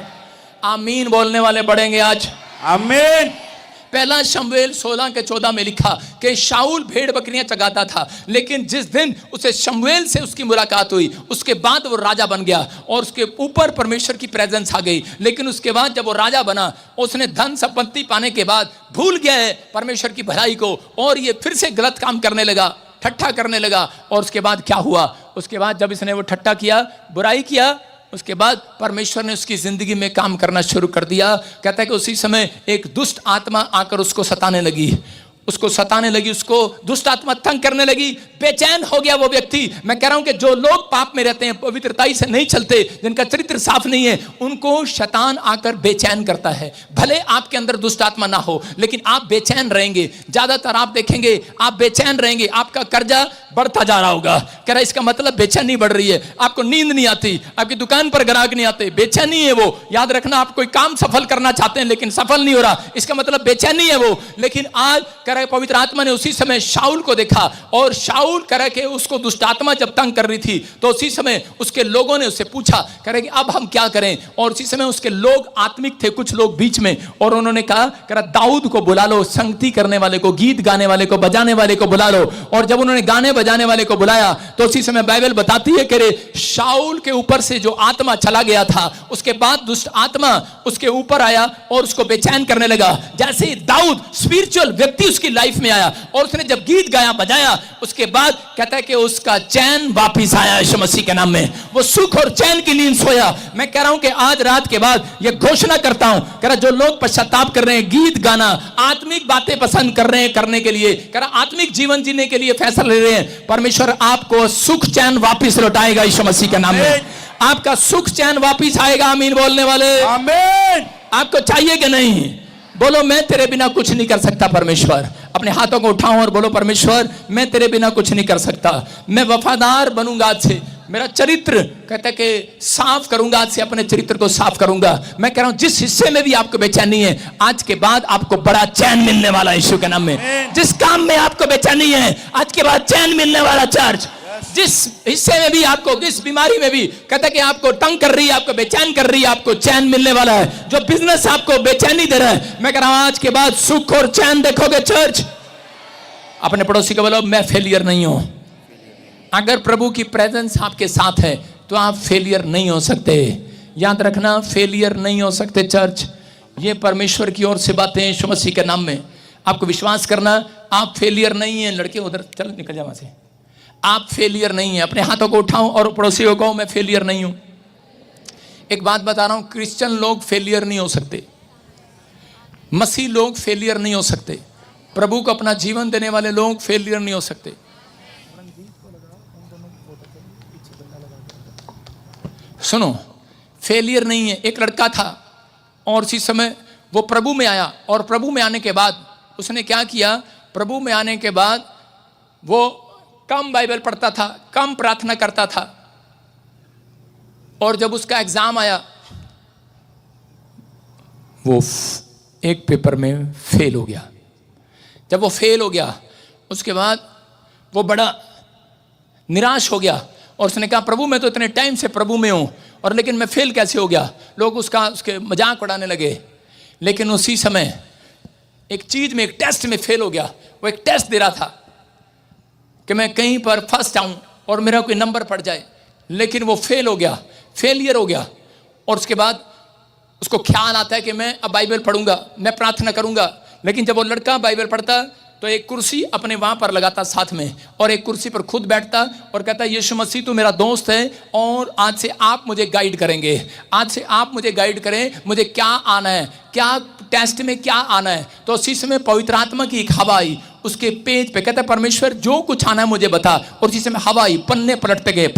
[SPEAKER 1] आमीन बोलने वाले बढ़ेंगे आज।
[SPEAKER 2] आमीन।
[SPEAKER 1] पहला शमूएल 16:14 में लिखा कि शाऊल भेड़ बकरियां चगाता था, लेकिन जिस दिन उसे शमूएल से उसकी मुलाकात हुई, उसके बाद वो राजा बन गया और उसके ऊपर परमेश्वर की प्रेजेंस आ गई। लेकिन उसके बाद जब वो राजा बना, उसने धन संपत्ति पाने के बाद भूल गया है परमेश्वर की भलाई को, और ये फिर से गलत काम करने लगा, ठट्ठा करने लगा। और उसके बाद क्या हुआ? उसके बाद जब इसने वो ठट्ठा किया, बुराई किया, उसके बाद परमेश्वर ने उसकी जिंदगी में काम करना शुरू कर दिया। कहता है कि उसी समय एक दुष्ट आत्मा आकर उसको सताने लगी, उसको दुष्ट आत्मा तंग करने लगी, बेचैन हो गया वो व्यक्ति। मैं कह रहा हूं कि जो लोग पाप में रहते हैं, पवित्रताई से नहीं चलते, जिनका चरित्र साफ नहीं है, उनको शैतान आकर बेचैन करता है। भले आपके अंदर दुष्ट आत्मा ना हो, लेकिन आप बेचैन रहेंगे। ज्यादातर आप देखेंगे आप बेचैन रहेंगे, आपका कर्जा बढ़ता जा रहा होगा। कह रहा इसका मतलब बेचैनी बढ़ रही है, आपको नींद नहीं आती, आपकी दुकान पर ग्राहक नहीं आते, बेचैनी है वो। याद रखना, आप कोई काम सफल करना चाहते हैं लेकिन सफल नहीं हो रहा, इसका मतलब बेचैनी है वो। लेकिन आज पवित्र आत्मा ने उसी समय शाऊल को देखा, और शाऊल कह रहा कि उसको दुष्ट आत्मा जब तंग कर रही थी, तो उसी समय उसके लोगों ने उससे पूछा, कह रहे कि अब हम क्या करें? और उसी समय उसके लोग आत्मिक थे, कुछ लोग बीच में, और उन्होंने कहा, कह रहा दाऊद को बुला लो, संगति करने वाले को, गीत गाने वाले को, बजाने वाले को बुला लो। और जब उन्होंने गाने बजाने वाले को बुलाया, तो उसी समय बाइबल बताती है कि शाऊल के ऊपर से जो आत्मा चला गया था, उसके बाद दुष्ट आत्मा उसके ऊपर आया और उसको बेचैन करने लगा। जैसे ही दाऊद स्पिरिचुअल व्यक्ति उसकी लाइफ में आया और उसने जब गीत गाया बजाया, उसके बाद कहता है कि उसका चैन वापिस आया यीशु मसीह के नाम में, वो सुख और चैन की नींद सोया। मैं कह रहा हूं कि आज रात के बाद ये घोषणा करता हूं, कह रहा जो लोग पश्चाताप कर रहे हैं, गीत गाना, आत्मिक बातें पसंद कर रहे हैं करने के लिए, कह रहा आत्मिक जीवन जीने के लिए फैसला ले रहे हैं, परमेश्वर आपको सुख चैन वापिस लौटाएगा यीशु मसीह के नाम में। आपका सुख चैन वापिस आएगा। आमीन बोलने वाले। आमीन। आपको चाहिए कि नहीं? बोलो मैं तेरे बिना कुछ नहीं कर सकता परमेश्वर। अपने हाथों को उठाओ और बोलो परमेश्वर मैं तेरे बिना कुछ नहीं कर सकता, मैं वफादार बनूंगा आज से, मेरा चरित्र कहता है कि साफ करूंगा, आज से अपने चरित्र को साफ करूंगा। मैं कह रहा हूं जिस हिस्से में भी आपको बेचैनी है, आज के बाद आपको बड़ा चैन मिलने वाला है यीशु के नाम में। जिस काम में आपको बेचैनी है, आज के बाद चैन मिलने वाला चर्च। जिस हिस्से में भी आपको, जिस बीमारी में भी कहता है कि आपको तंग कर रही है, आपको बेचैन कर रही है, आपको चैन मिलने वाला है। जो बिजनेस आपको बेचैनी दे रहा है, मैं कह रहा हूं आज के बाद सुख और चैन देखोगे चर्च। अपने पड़ोसी को बोलो मैं फेलियर नहीं हूं। अगर प्रभु की प्रेजेंस आपके साथ है तो आप फेलियर नहीं हो सकते। याद रखना, फेलियर नहीं हो सकते चर्च। ये परमेश्वर की ओर से बातें यीशु मसीह के नाम में। आपको विश्वास करना, आप फेलियर नहीं हैं। लड़के उधर चल, निकल जा वहां से। आप फेलियर नहीं हैं। अपने हाथों को उठाओ और पड़ोसी को कहो मैं फेलियर नहीं हूं। एक बात बता रहा हूं, क्रिश्चियन लोग फेलियर नहीं हो सकते, मसीह लोग फेलियर नहीं हो सकते, प्रभु को अपना जीवन देने वाले लोग फेलियर नहीं हो सकते। सुनो, फेलियर नहीं है। एक लड़का था और उसी समय वो प्रभु में आया, और प्रभु में आने के बाद उसने क्या किया, प्रभु में आने के बाद वो कम बाइबल पढ़ता था, कम प्रार्थना करता था, और जब उसका एग्जाम आया वो एक पेपर में फेल हो गया। जब वो फेल हो गया उसके बाद वो बड़ा निराश हो गया, और उसने कहा प्रभु मैं तो इतने टाइम से प्रभु में हूं, और लेकिन मैं फेल कैसे हो गया। लोग उसके मजाक उड़ाने लगे। लेकिन उसी समय एक चीज में, एक टेस्ट में फेल हो गया। वो एक टेस्ट दे रहा था कि मैं कहीं पर फर्स्ट आऊं और मेरा कोई नंबर पड़ जाए, लेकिन वो फेल हो गया, फेलियर हो गया। और उसके बाद उसको ख्याल आता है कि मैं अब बाइबल पढ़ूंगा, मैं प्रार्थना करूंगा। लेकिन जब वो लड़का बाइबल पढ़ता तो एक कुर्सी अपने वहां पर लगाता साथ में, और एक कुर्सी पर खुद बैठता और कहता यीशु मसीह तो मेरा दोस्त है, और आज से आप मुझे गाइड करेंगे, आज से आप मुझे गाइड करें, मुझे क्या आना है, क्या टेस्ट में क्या आना है। तो उसी समय पवित्र आत्मा की एक हवा आई उसके पेज पे, कहता परमेश्वर जो कुछ आना है मुझे बता। और उसी समय हवा आई, पन्ने पलटते गए,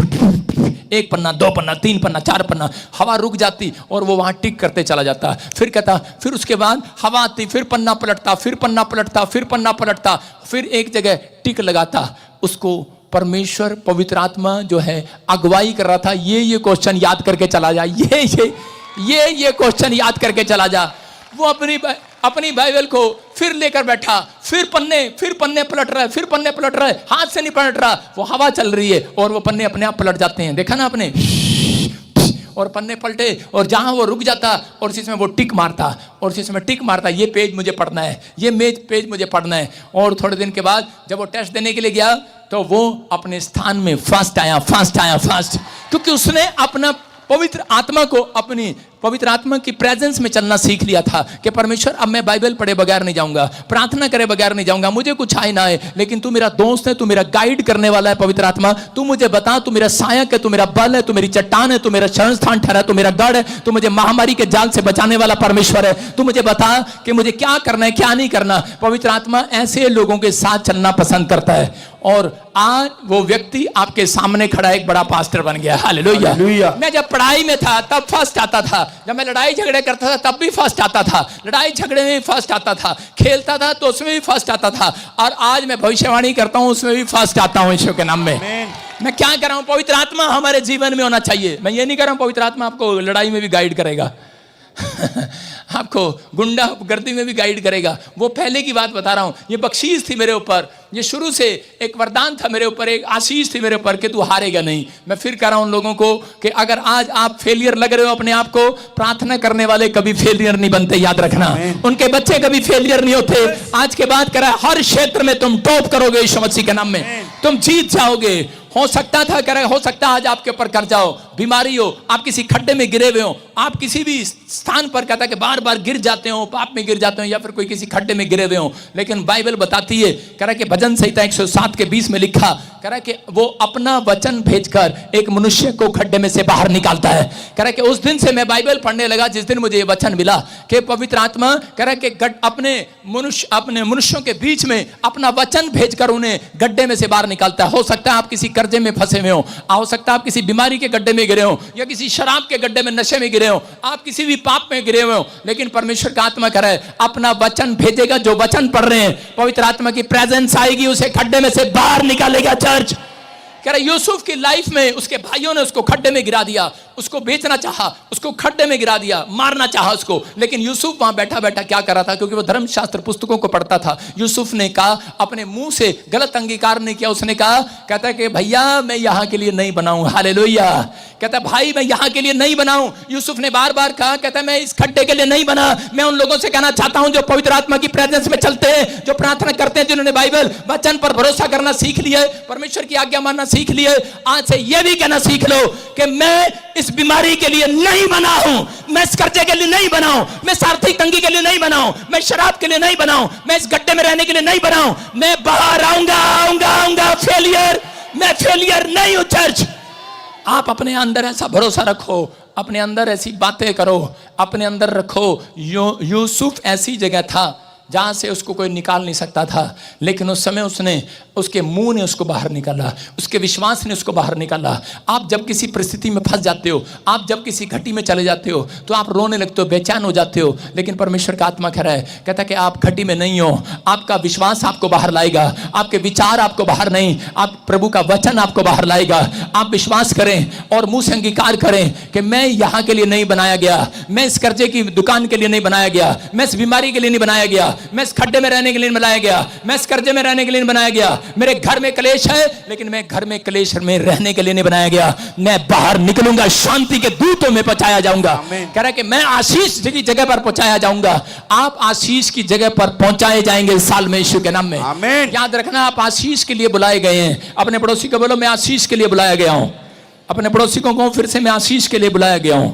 [SPEAKER 1] एक पन्ना, दो पन्ना, तीन पन्ना, चार पन्ना, हवा रुक जाती और वो वहां टिक करते चला जाता। फिर कहता, फिर उसके बाद हवा आती, फिर पन्ना पलटता, फिर पन्ना पलटता, फिर पन्ना पलटता, फिर एक जगह टिक लगाता। उसको परमेश्वर पवित्र आत्मा जो है अगुवाई कर रहा था, ये क्वेश्चन याद करके चला जा, ये क्वेश्चन याद करके चला जा। वो अपनी बाइबल को फिर लेकर बैठा, फिर पन्ने पलट रहा है, फिर पन्ने पलट रहा है, हाथ से नहीं पलट रहा, वो हवा चल रही है और वो पन्ने अपने आप पलट जाते हैं। देखा ना आपने, और पन्ने पलटे, और जहां वो रुक जाता और उसी समय वो टिक मारता, और उसी समय टिक मारता, ये पेज मुझे पढ़ना है, ये पेज मुझे पढ़ना है। और थोड़े दिन के बाद जब वो टेस्ट देने के लिए गया तो वो अपने स्थान में फर्स्ट आया, क्योंकि उसने अपना पवित्र आत्मा को, अपनी पवित्र आत्मा की प्रेजेंस में चलना सीख लिया था कि परमेश्वर अब मैं बाइबल पढ़े बगैर नहीं जाऊंगा, प्रार्थना करे बगैर नहीं जाऊंगा, मुझे कुछ आए ना आए, लेकिन तू मेरा दोस्त है, तू मेरा गाइड करने वाला है। पवित्र आत्मा तू मुझे बता, तू मेरा सहायक है, तू मेरा बल है, तू मेरी चट्टान है, तू मेरा शरण स्थान ठहरा, तू मेरा गढ़ है, तू मुझे महामारी के जाल से बचाने वाला परमेश्वर है। तू मुझे बता कि मुझे क्या करना है, क्या नहीं करना। पवित्र आत्मा ऐसे लोगों के साथ चलना पसंद करता है, और आज वो व्यक्ति आपके सामने खड़ा एक बड़ा पास्टर बन गया। हालेलुया। मैं जब पढ़ाई में था तब फर्स्ट आता था, जब मैं लड़ाई झगड़े करता था तब भी फर्स्ट आता था, लड़ाई झगड़े में भी फर्स्ट आता था, खेलता था तो उसमें भी फर्स्ट आता था, और आज मैं भविष्यवाणी करता हूं उसमें भी फर्स्ट आता हूं यीशु के नाम में। मैं क्या कर रहा हूं, पवित्र आत्मा हमारे जीवन में होना चाहिए। मैं ये नहीं कर रहा हूं पवित्र आत्मा आपको लड़ाई में भी गाइड करेगा आपको गुंडागर्दी में भी गाइड करेगा, वो पहले की बात बता रहा हूं। ये बख्शीश थी मेरे ऊपर, ये शुरू से एक वरदान था मेरे ऊपर, एक आशीष थी मेरे ऊपर कि तू हारेगा नहीं। मैं फिर कह रहा हूं लोगों को कि अगर आज आप फेलियर लग रहे हो अपने आप को, प्रार्थना करने वाले कभी फेलियर नहीं बनते, याद रखना। उनके बच्चे कभी फेलियर नहीं होते। आज के बाद करा हर क्षेत्र में तुम टॉप करोगे यीशु मसीह के नाम में, तुम जीत जाओगे। हो सकता था, कह रहे हो सकता आज आपके ऊपर कर्जा हो, बीमारी हो, आप किसी खड्डे में गिरे हुए हो, आप किसी भी स्थान पर कहता कि बार बार गिर जाते हो, पाप में गिर जाते हो, या फिर कोई किसी खड्डे में गिरे हुए हो। लेकिन बाइबल बताती है, कह रहा कि भजन संहिता 107 के 20 में लिखा, कह रहा कि वो अपना वचन भेजकर एक मनुष्य को खड्डे में से बाहर निकालता है। कह रहा कि उस दिन से मैं बाइबल पढ़ने लगा जिस दिन मुझे ये वचन मिला कि पवित्र आत्मा कह रहा कि अपने मनुष्यों के बीच में अपना वचन भेजकर उन्हें गड्ढे में से बाहर निकालता है। हो सकता है आप किसी कर्जे में फंसे हुए हो, हो सकता है आप किसी बीमारी के गड्ढे में गिरे हो, या किसी शराब के गड्ढे में, नशे में गिरे हो, आप किसी भी पाप में गिरे हुए हो, लेकिन परमेश्वर का आत्मा कह रहा है अपना वचन भेजेगा। जो वचन पढ़ रहे हैं पवित्र आत्मा की प्रेजेंस आएगी, उसे खड्डे में से बाहर निकालेगा। चर्च कह रहा यूसुफ की लाइफ में उसके भाइयों ने उसको खड्डे में गिरा दिया, उसको बेचना चाहा, उसको खड्डे में गिरा दिया, मारना चाहा उसको, लेकिन यूसुफ वहां बैठा बैठा क्या कर रहा था, क्योंकि वो धर्मशास्त्र पुस्तकों को पढ़ता था। यूसुफ ने कहा, अपने मुंह से गलत अंगीकार नहीं किया, उसने कहा, कहता है कि भैया मैं यहां के लिए नहीं बनाऊं। हालेलुया। कहता भाई मैं यहां के लिए नहीं बनाऊं। यूसुफ ने बार बार कहा, कहता मैं इस खड्डे के लिए नहीं बना। मैं उन लोगों से कहना चाहता हूं जो पवित्र आत्मा की प्रेजेंस में चलते हैं, जो प्रार्थना करते हैं, जिन्होंने बाइबल वचन पर भरोसा करना सीख लिया है, परमेश्वर की आज्ञा मानना सीख लिया है, आज से यह भी कहना सीख लो कि मैं इस बीमारी के लिए नहीं बना हूं, मैं इस कर्जे के लिए नहीं बना हूं, मैं इस आर्थिक तंगी के लिए नहीं बना हूं, मैं शराब के लिए नहीं बना हूं, मैं इस गड्ढे में रहने के लिए नहीं बना हूं, मैं बाहर आऊंगा आऊंगा आऊंगा। फेलियर, मैं फेलियर नहीं हूं चर्च। आप अपने अंदर ऐसा भरोसा रखो, अपने अंदर ऐसी बातें करो, अपने अंदर रखो। यूसुफ ऐसी जगह था जहां से उसको कोई निकाल नहीं सकता था, लेकिन उस समय उसके मुंह ने उसको बाहर निकाला, उसके विश्वास ने उसको बाहर निकाला। आप जब किसी परिस्थिति में फंस जाते हो, आप जब किसी घटी में चले जाते हो, तो आप रोने लगते हो, बेचैन हो जाते हो, लेकिन परमेश्वर का आत्मा कह रहा है, कहता है कि आप घटी में नहीं हो, आपका विश्वास आपको बाहर लाएगा, आपके विचार आपको बाहर नहीं, आप प्रभु का वचन आपको बाहर लाएगा। आप विश्वास करें और मुंह से अंगीकार करें कि मैं यहाँ के लिए नहीं बनाया गया, मैं इस कर्जे की दुकान के लिए नहीं बनाया गया, मैं इस बीमारी के लिए नहीं बनाया गया, मैं इस खड्डे में रहने के लिए बनाया गया, मैं इस कर्जे में रहने के लिए बनाया गया, मेरे घर में क्लेश है, लेकिन मैं घर में क्लेश में रहने के लिए नहीं बनाया गया, मैं बाहर निकलूंगा, शांति के दूतों में पहुंचाया जाऊंगा। कह रहा है कि मैं आशीष की जगह पर पहुंचाया जाऊंगा। आप आशीष की जगह पर पहुंचाए जाएंगे इस साल में, यीशु के नाम में। आमीन। याद रखना, आप आशीष के लिए बुलाए गए हैं। अपने पड़ोसी को बोलो, मैं आशीष के लिए बुलाया गया हूं। अपने पड़ोसी को कहो फिर से, मैं आशीष के लिए बुलाया गया हूं।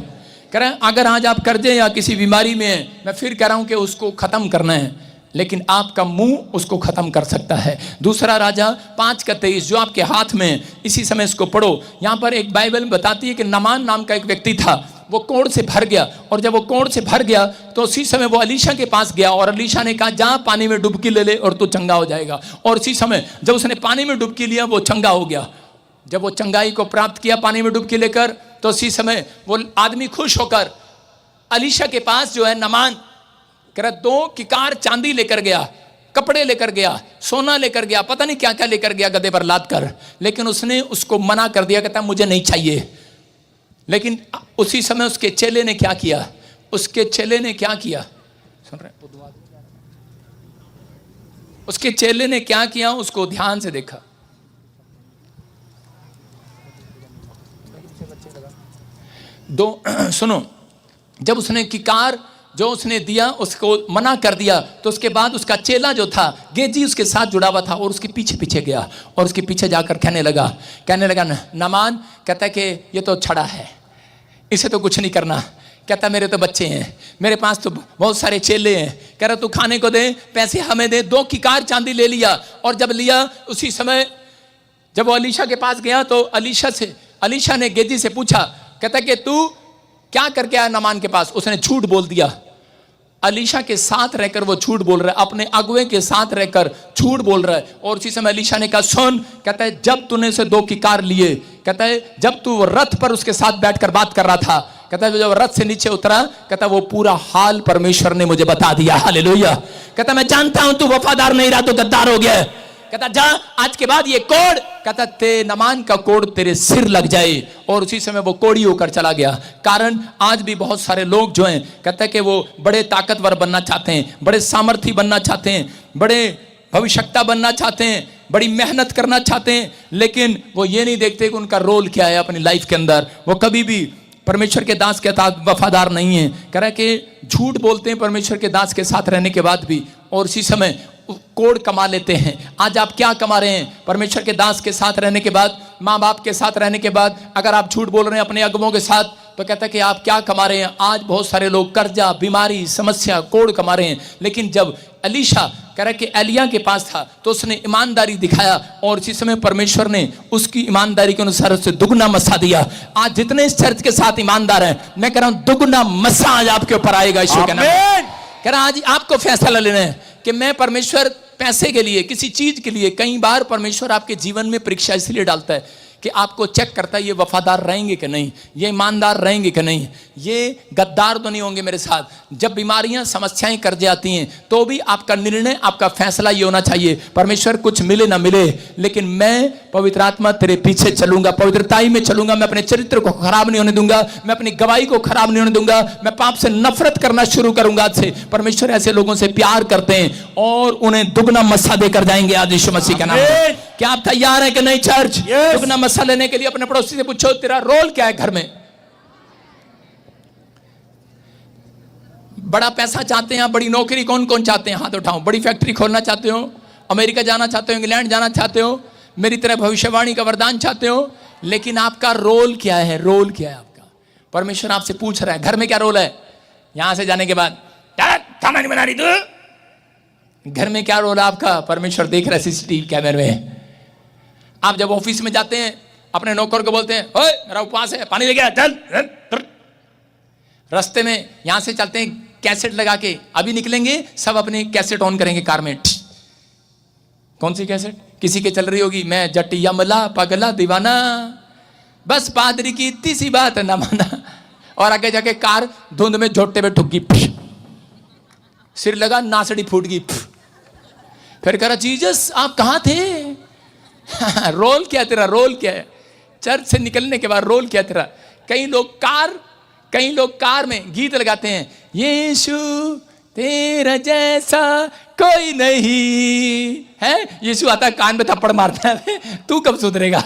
[SPEAKER 1] कह रहे हैं अगर आज आप कर्जे या किसी बीमारी में हैं, मैं फिर कह रहा हूं कि उसको खत्म करना है, लेकिन आपका मुंह उसको खत्म कर सकता है। दूसरा राजा 5:23 जो आपके हाथ में, इसी समय इसको पढ़ो। यहां पर एक बाइबल बताती है कि नामान नाम का एक व्यक्ति था, वो कोढ़ से भर गया, और जब वो कोढ़ से भर गया तो उसी समय वो अलीशा के पास गया, और अलीशा ने कहा जा पानी में डुबकी ले ले और तू चंगा हो जाएगा। और उसी समय जब उसने पानी में डुबकी लिया, वो चंगा हो गया। जब वो चंगाई को प्राप्त किया पानी में डुबकी लेकर, तो उसी समय वो आदमी खुश होकर अलीशा के पास जो है नामान 2 किकार चांदी लेकर गया, कपड़े लेकर गया, सोना लेकर गया, पता नहीं क्या क्या लेकर गया गधे पर लाद कर, लेकिन उसने उसको मना कर दिया, कहता मुझे नहीं चाहिए। लेकिन उसी समय उसके चेले ने क्या किया, उसके चेले ने क्या किया, सुन रहे? उसके चेले ने क्या किया, उसको ध्यान से देखा। सुनो, जब उसने किकार जो उसने दिया उसको मना कर दिया, तो उसके बाद उसका चेला जो था गेजी उसके साथ जुड़ा हुआ था, और उसके पीछे पीछे गया, और उसके पीछे जाकर कहने लगा नामान, कहता है कि ये तो छड़ा है, इसे तो कुछ नहीं करना। कहता मेरे तो बच्चे हैं, मेरे पास तो बहुत सारे चेले हैं। कह रहा तू खाने को दे, पैसे हमें दे। 2 किकार चांदी ले लिया, और जब लिया उसी समय जब वो अलीशा के पास गया, तो अलीशा ने गेजी से पूछा, कहता कि तू क्या करके आया नामान के पास। उसने झूठ बोल दिया, अलीशा के साथ रहकर वो झूठ बोल रहा है, अपने अगुए के साथ रहकर झूठ बोल रहा है। और उसी समय अलीशा ने कहा सुन, कहता है जब तूने से 2 किकार लिए, कहता है जब तू रथ पर उसके साथ बैठकर बात कर रहा था, कहता है जब रथ से नीचे उतरा, कहता वो पूरा हाल परमेश्वर ने मुझे बता दिया। हालेलुया। कहता मैं जानता हूं तू वफादार नहीं रहा, तो गद्दार हो गया। कहता जा आज के बाद ये कोड़, कहता ते नमान का कोड़ तेरे सिर लग जाए। और उसी समय वो कोड़ी होकर चला गया। कारण आज भी बहुत सारे लोग जो हैं, कहता है कि वो बड़े ताकतवर बनना चाहते हैं, बड़े सामर्थी बनना चाहते हैं, बड़े भविष्यता बनना चाहते हैं, बड़ी मेहनत करना चाहते हैं, लेकिन वो ये नहीं देखते कि उनका रोल क्या है अपनी लाइफ के अंदर। वो कभी भी परमेश्वर के दास के साथ वफादार नहीं है। कह रहा है कि झूठ बोलते हैं परमेश्वर के दास के साथ रहने के बाद भी, और उसी समय कोड़ कमा लेते हैं। आज आप क्या कमा रहे हैं? परमेश्वर के दास के साथ रहने के बाद, माँ बाप के साथ रहने के बाद, अगर आप झूठ बोल रहे हैं अपने अगुओं के साथ, तो कहता है कि आप क्या कमा रहे हैं? आज बहुत सारे लोग कर्जा, बीमारी, समस्या, कोड़ कमा रहे हैं। लेकिन जब अलीशा कह रहा है कि एलिया के पास था, तो उसने ईमानदारी दिखाया, और इसी समय परमेश्वर ने उसकी ईमानदारी के अनुसार उसे दुगना मसा दिया। आज जितने इस चर्च के साथ ईमानदार हैं, मैं कह रहा हूं दुगना मसा आज आपके ऊपर आएगा। ईश्वर के नाम कह रहा आज आपको फैसला लेना है कि मैं परमेश्वर पैसे के लिए, किसी चीज के लिए, कई बार परमेश्वर आपके जीवन में परीक्षा इसलिए डालता है कि आपको चेक करता है ये वफादार रहेंगे कि नहीं, ये ईमानदार रहेंगे कि नहीं, ये गद्दार तो नहीं होंगे मेरे साथ। जब बीमारियां, समस्याएं कर जाती हैं, तो भी आपका निर्णय, आपका फैसला ये होना चाहिए, परमेश्वर कुछ मिले ना मिले, लेकिन मैं पवित्र आत्मा तेरे पीछे चलूंगा, पवित्रताई में चलूंगा, मैं अपने चरित्र को खराब नहीं होने दूंगा, मैं अपनी गवाही को खराब नहीं होने दूंगा, मैं पाप से नफरत करना शुरू करूंगा। आज से परमेश्वर ऐसे लोगों से प्यार करते हैं और उन्हें दुगना मसा देकर जाएंगे आज यीशु मसीह का नाम में। क्या आप तैयार हैं कि नहीं चर्च? दुगना मसा लेने के लिए अपने पड़ोसी से पूछो तेरा रोल क्या है घर में? बड़ा पैसा चाहते हैं, बड़ी नौकरी कौन कौन चाहते हैं? हाथ उठाओ। बड़ी फैक्ट्री खोलना चाहते हो, अमेरिका जाना चाहते हो, इंग्लैंड जाना चाहते हो, मेरी तरह भविष्यवाणी का वरदान चाहते हो, लेकिन आपका रोल क्या है? रोल क्या है आपका? परमेश्वर आपसे पूछ रहा है घर में क्या रोल है। यहां से जाने के बाद खाना नहीं बना रही तू, घर में क्या रोल है आपका, परमेश्वर देख रहा है सीसीटीवी कैमरे में। आप जब ऑफिस में जाते हैं अपने नौकर को बोलते हैं ओए मेरा उपवास है, पानी लेके आ चल। रास्ते में यहां से चलते हैं कैसेट लगा के, अभी निकलेंगे सब अपने कैसेट ऑन करेंगे कार में। कौन सी कैसेट, किसी के चल रही होगी, मैं जटिया मला पगला दीवाना, बस पादरी की इतनी सी बात ना माना, और आगे जाके कार धुंध में झोटे में ठुक गई, सिर लगा नासड़ी फूट गई। फिर कह रहा जीसस आप कहां थे रोल क्या तेरा, रोल क्या है, चर्च से निकलने के बाद रोल क्या तेरा। कई लोग कार में गीत लगाते हैं, यीशु तेरा जैसा कोई नहीं है, यीशु आता है कान में थप्पड़ मारता है, तू कब सुधरेगा।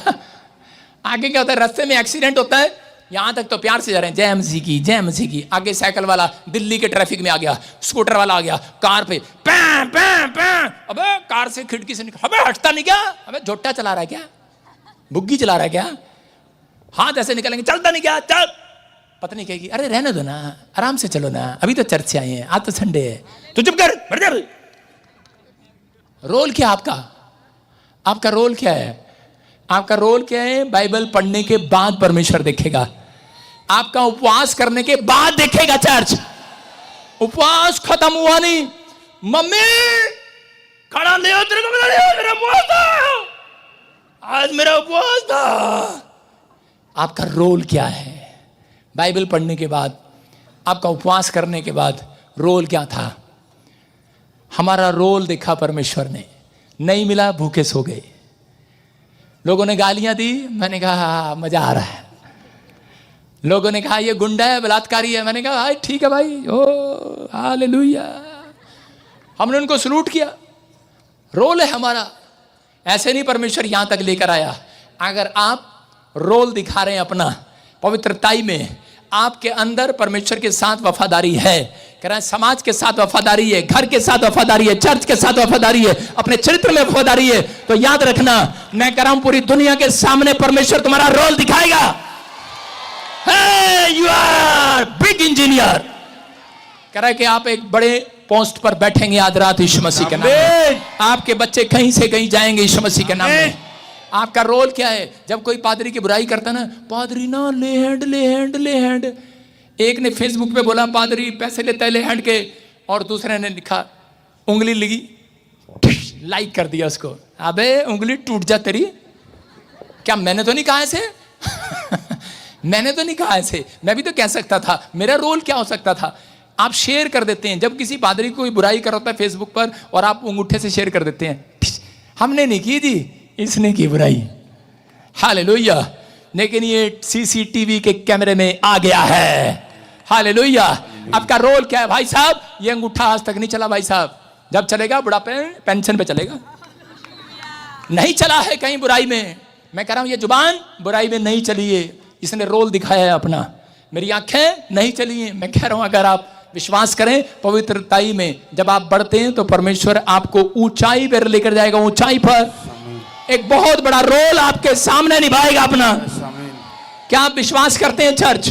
[SPEAKER 1] आगे क्या होता है, रास्ते में एक्सीडेंट होता है, यहां तक तो प्यार से जा रहे हैं जय मसीह की जय मसीह की, आगे साइकिल वाला दिल्ली के ट्रैफिक में आ गया, स्कूटर वाला आ गया कार पे पैं पैं पैं, अबे कार से खिड़की से निकल, अबे हटता नहीं क्या, अबे झोटा चला रहा है क्या, बुग्गी चला रहा है क्या, हाथ ऐसे निकलेंगे चलता नहीं क्या, चल। पत्नी कहेगी अरे रहने दो ना, आराम से चलो ना, अभी तो चर्च से आए हैं, आज तो संडे है, तू चुप कर बैठ जा। रोल क्या आपका रोल क्या है, आपका रोल क्या है, बाइबल पढ़ने के बाद परमेश्वर देखेगा, आपका उपवास करने के बाद देखेगा चर्च। उपवास खत्म हुआ नहीं, मम्मी खाना ले आओ, तेरे को बता ले, मेरा उपवास था आज, मेरा उपवास था। आपका रोल क्या है, बाइबल पढ़ने के बाद, आपका उपवास करने के बाद रोल क्या था। हमारा रोल देखा परमेश्वर ने, नहीं मिला भूखे सो गए, लोगों ने गालियां दी, मैंने कहा मजा आ रहा है, लोगों ने कहा ये गुंडा है बलात्कारी है, मैंने कहा ठीक है भाई, ओ हालेलुया, हमने उनको सलूट किया। रोल है हमारा, ऐसे नहीं परमेश्वर यहां तक लेकर आया। अगर आप रोल दिखा रहे हैं अपना पवित्रताई में, आपके अंदर परमेश्वर के साथ वफादारी है, कह रहा है समाज के साथ वफादारी है, घर के साथ वफादारी है, चर्च के साथ वफादारी है, अपने चरित्र में वफादारी है, तो याद रखना मैं कह रहा हूं पूरी दुनिया के सामने परमेश्वर तुम्हारा रोल दिखाएगा। हे यू आर बिग इंजीनियर, कह रहा है कि आप एक बड़े पोस्ट पर बैठेंगे आज रात यीशु मसीह के नाम में, आपके बच्चे कहीं से कहीं जाएंगे यीशु मसीह के नाम में। आपका रोल क्या है, जब कोई पादरी की बुराई करता ना, पादरी ना ले हैंड, एक ने फेसबुक पे बोला पादरी पैसे लेता है ले हैंड के, और दूसरे ने लिखा उंगली लगी, लाइक कर दिया उसको, अबे उंगली टूट जा तेरी, क्या मैंने तो नहीं कहा ऐसे मैंने तो नहीं कहा ऐसे, मैं भी तो कह सकता था, मेरा रोल क्या हो सकता था। आप शेयर कर देते हैं, जब किसी पादरी को कोई बुराई कर होता है फेसबुक पर और आप अंगूठे से शेयर कर देते हैं, हमने नहीं की जी, इसने की बुराई, हालेलुया, लेकिन ये सीसीटीवी के कैमरे में आ गया है, हालेलुया। आपका रोल क्या है भाई साहब, ये अंगूठा आज तक नहीं चला भाई साहब, जब चलेगा बुढ़ापे पेंशन पे चलेगा, नहीं चला है कहीं बुराई में। मैं कह रहा हूं ये जुबान बुराई में नहीं चली है, इसने रोल दिखाया है अपना। मेरी आंखें नहीं चली हैं, मैं कह रहा हूं अगर आप विश्वास करें पवित्रताई में जब आप बढ़ते हैं तो परमेश्वर आपको ऊंचाई पर लेकर जाएगा, ऊंचाई पर एक बहुत बड़ा रोल आपके सामने निभाएगा अपना। क्या आप विश्वास करते हैं चर्च?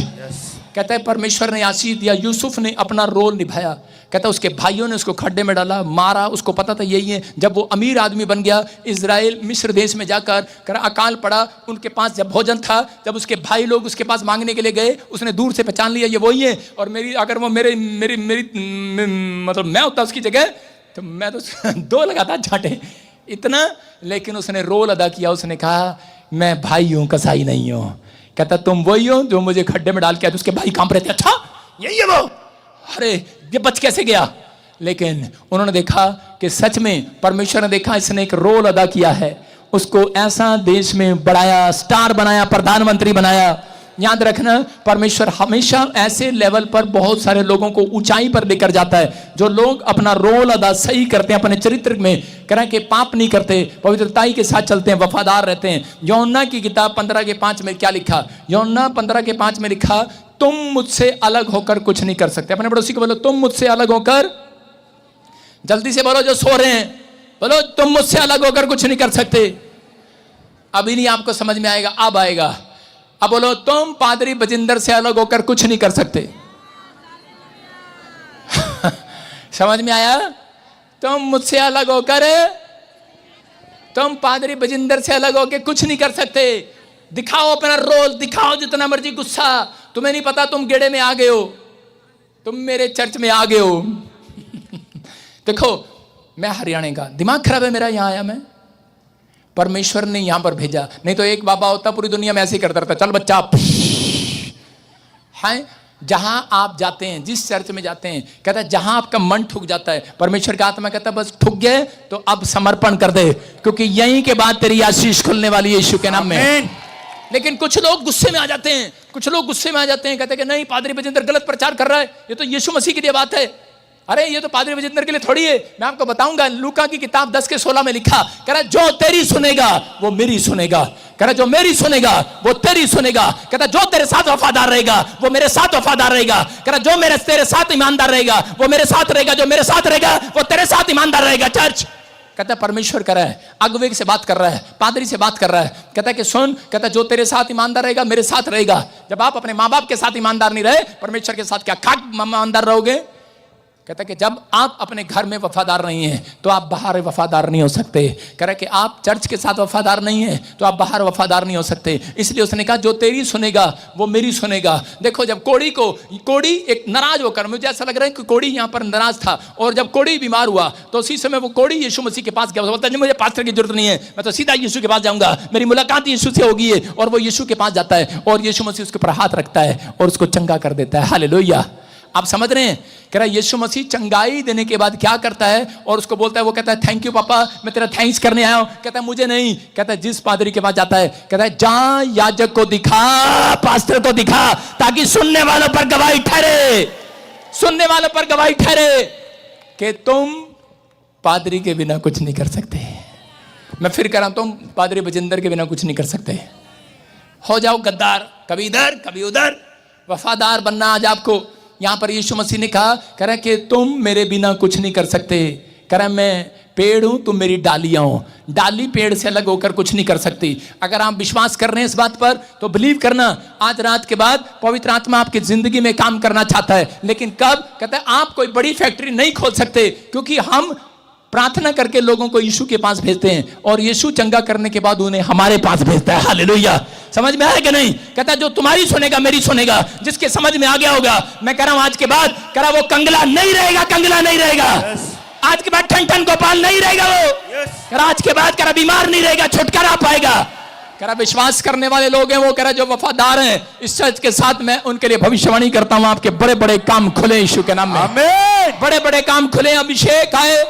[SPEAKER 1] कहता है परमेश्वर ने आशीष दिया, यूसुफ ने अपना रोल निभाया, कहता है उसके भाइयों ने उसको खड्डे में डाला, मारा, उसको पता था यही है। जब वो अमीर आदमी बन गया, इजराइल मिस्र देश में जाकर कर अकाल पड़ा, उनके पास जब भोजन था, जब उसके भाई लोग उसके पास मांगने के लिए गए, उसने दूर से पहचान लिया ये वही है, और अगर वो मेरी मतलब मैं होता उसकी जगह तो मैं तो दो लगाता झाटे इतना, लेकिन उसने रोल अदा किया, उसने कहा मैं भाई हूं कसाई नहीं हूं। कहता तुम वही हो जो मुझे खड्डे में डाल के आए, तो उसके भाई कांप रहे थे, अच्छा यही है वो, अरे ये बच कैसे गया। लेकिन उन्होंने देखा कि सच में परमेश्वर ने देखा इसने एक रोल अदा किया है, उसको ऐसा देश में बढ़ाया, स्टार बनाया, प्रधानमंत्री बनाया। याद रखना परमेश्वर हमेशा ऐसे लेवल पर बहुत सारे लोगों को ऊंचाई पर लेकर जाता है जो लोग अपना रोल अदा सही करते हैं, अपने चरित्र में करें कि पाप नहीं करते, पवित्रताई के साथ चलते हैं, वफादार रहते हैं। यूहन्ना की किताब 15:5 में क्या लिखा? यूहन्ना 15:5 में लिखा, तुम मुझसे अलग होकर कुछ नहीं कर सकते। अपने पड़ोसी को बोलो तुम मुझसे अलग होकर, जल्दी से बोलो जो सो रहे हैं, बोलो तुम मुझसे अलग होकर कुछ नहीं कर सकते। अभी नहीं आपको समझ में आएगा, अब आएगा। अब बोलो, तुम पादरी बजिंदर से अलग होकर कुछ नहीं कर सकते। समझ में आया? तुम मुझसे अलग होकर, तुम पादरी बजिंदर से अलग होकर कुछ नहीं कर सकते। दिखाओ अपना रोल, दिखाओ जितना मर्जी गुस्सा, तुम्हें नहीं पता तुम गेड़े में आ गए हो, तुम मेरे चर्च में आ गए हो। देखो, मैं हरियाणा का, दिमाग खराब है मेरा, यहां आया मैं, परमेश्वर ने यहां पर भेजा। नहीं तो एक बाबा होता पूरी दुनिया में ऐसे ही करता रहता, चल बच्चा है। जहां आप जाते हैं, जिस चर्च में जाते हैं, कहता है जहां आपका मन ठुक जाता है, परमेश्वर का आत्मा कहता है बस ठुक गए तो अब समर्पण कर दे, क्योंकि यहीं के बाद तेरी आशीष खुलने वाली है यीशु के नाम में। लेकिन कुछ लोग गुस्से में आ जाते हैं, कुछ लोग गुस्से में आ जाते हैं, कहते हैं कि नहीं, पादरी बजिंदर गलत प्रचार कर रहा है, ये तो यीशु मसीह के लिए बात है। अरे ये तो पादरी बजिंदर के लिए थोड़ी है। मैं आपको बताऊंगा, लूका की किताब 10:16 में लिखा, कह रहा जो तेरी सुनेगा वो मेरी सुनेगा, कह रहा जो मेरी सुनेगा वो तेरी सुनेगा, कहता जो तेरे साथ वफादार रहेगा वो मेरे साथ वफादार रहेगा, कह रहा जो मेरे तेरे साथ ईमानदार रहेगा वो मेरे साथ रहेगा, जो मेरे साथ रहेगा वो तेरे साथ ईमानदार रहेगा। चर्च कहता है परमेश्वर कर रहा है, अगुवे से बात कर रहा है, पादरी से बात कर रहा है, कहता है कि सुन, कहता है जो तेरे साथ ईमानदार रहेगा मेरे साथ रहेगा। जब आप अपने माँ बाप के साथ ईमानदार नहीं रहे, परमेश्वर के साथ क्या खाक ईमानदार रहोगे? कहता है कि जब आप अपने घर में वफादार नहीं हैं तो आप बाहर वफादार नहीं हो सकते। कह रहा है कि आप चर्च के साथ वफादार नहीं हैं तो आप बाहर वफादार नहीं हो सकते। इसलिए उसने कहा जो तेरी सुनेगा वो मेरी सुनेगा। देखो, जब कोड़ी एक नाराज होकर, मुझे ऐसा लग रहा है कि कोड़ी यहाँ पर नाराज था, और जब कोड़ी बीमार हुआ तो उसी समय वो कोड़ी यीशु मसीह के पास गया। बोलता है मुझे पास्टर की जरूरत नहीं है, मैं तो सीधा यीशु के पास जाऊंगा, मेरी मुलाकात यीशु से होगी है। और वो यीशु के पास जाता है और यीशु मसीह उसके ऊपर हाथ रखता है और उसको चंगा कर देता है। हालेलुया। आप समझ रहे हैं? कह रहा यीशु मसीह चंगाई देने के बाद क्या करता है, और उसको बोलता है, वो कहता है थैंक यू पापा, मैं तेरा थैंक्स करने आया हूं। कहता है मुझे नहीं, कहता है जिस पादरी के पास जाता है, कहता है जा याजक को दिखा, पास्टर को दिखा, ताकि सुनने वालों पर गवाही ठहरे, सुनने वालों पर गवाही ठहरे कि तुम पादरी के बिना कुछ नहीं कर सकते। मैं फिर कह रहा हूं, तुम पादरी बजिंदर के बिना कुछ नहीं कर सकते। हो जाओ गद्दार, कभी इधर कभी उधर, वफादार बनना आज आपको। यहां पर यीशु मसीह ने कहा, कह रहा कि तुम मेरे बिना कुछ नहीं कर सकते। कह रहा मैं पेड़ हूं, तुम मेरी डालियां हो, डाली पेड़ से अलग होकर कुछ नहीं कर सकती। अगर आप विश्वास कर रहे हैं इस बात पर तो बिलीव करना, आज रात के बाद पवित्र आत्मा आपकी जिंदगी में काम करना चाहता है। लेकिन कब? कहता है आप कोई बड़ी फैक्ट्री नहीं खोल सकते, क्योंकि हम प्रार्थना करके लोगों को यीशु के पास भेजते हैं और यीशु चंगा करने के बाद उन्हें हमारे पास भेजता है। हालेलुया। समझ में आया कि नहीं? कहता है जो तुम्हारी सुनेगा मेरी सुनेगा। जिसके समझ में आ गया होगा, मैं कह रहा हूं आज के बाद, कह रहा वो कंगला नहीं रहेगा, कंगला नहीं रहेगा। आज के बाद ठन ठन गोपाल नहीं रहेगा वो। कह रहा आज के बाद, कह रहा बीमार नहीं रहेगा, छुटकारा पाएगा। कह रहा विश्वास करने वाले लोग हैं वो, कह रहा जो वफादार हैं इस चर्च के साथ, मैं उनके लिए भविष्यवाणी करता हूं, आपके बड़े बड़े काम खुले यीशु के नाम में। आमीन। बड़े बड़े काम खुले, अभिषेक आए,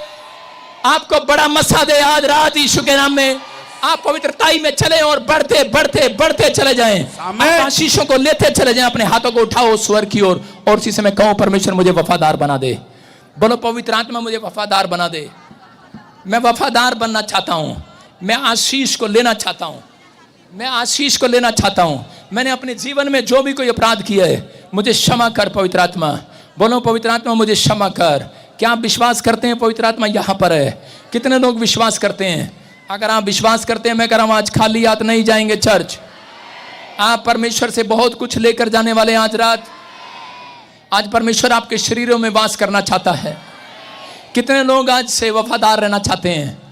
[SPEAKER 1] आपको बड़ा मसा दे आज रात यीशु के नाम में। आप पवित्रताई में चले और बढ़ते बढ़ते बढ़ते चले जाएं, आशीषों को लेते चले जाएं। अपने हाथों को उठाओ स्वर की ओर और उसी समय कहो परमेश्वर मुझे वफादार बना दे। बोलो पवित्र आत्मा मुझे वफादार बना दे। मैं वफादार बनना चाहता हूं, मैं आशीष को लेना चाहता हूं, मैं आशीष को लेना चाहता हूं। मैंने अपने जीवन में जो भी कोई अपराध किया है मुझे क्षमा कर पवित्र आत्मा। बोलो पवित्र आत्मा मुझे क्षमा कर। क्या आप विश्वास करते हैं पवित्र आत्मा यहां पर है? कितने लोग विश्वास करते हैं? अगर आप विश्वास करते हैं, मैं कह रहा हूं आज खाली हाथ नहीं जाएंगे चर्च। आप परमेश्वर से बहुत कुछ लेकर जाने वाले हैं आज रात। आज परमेश्वर आपके शरीरों में वास करना चाहता है। कितने लोग आज से वफादार रहना चाहते हैं?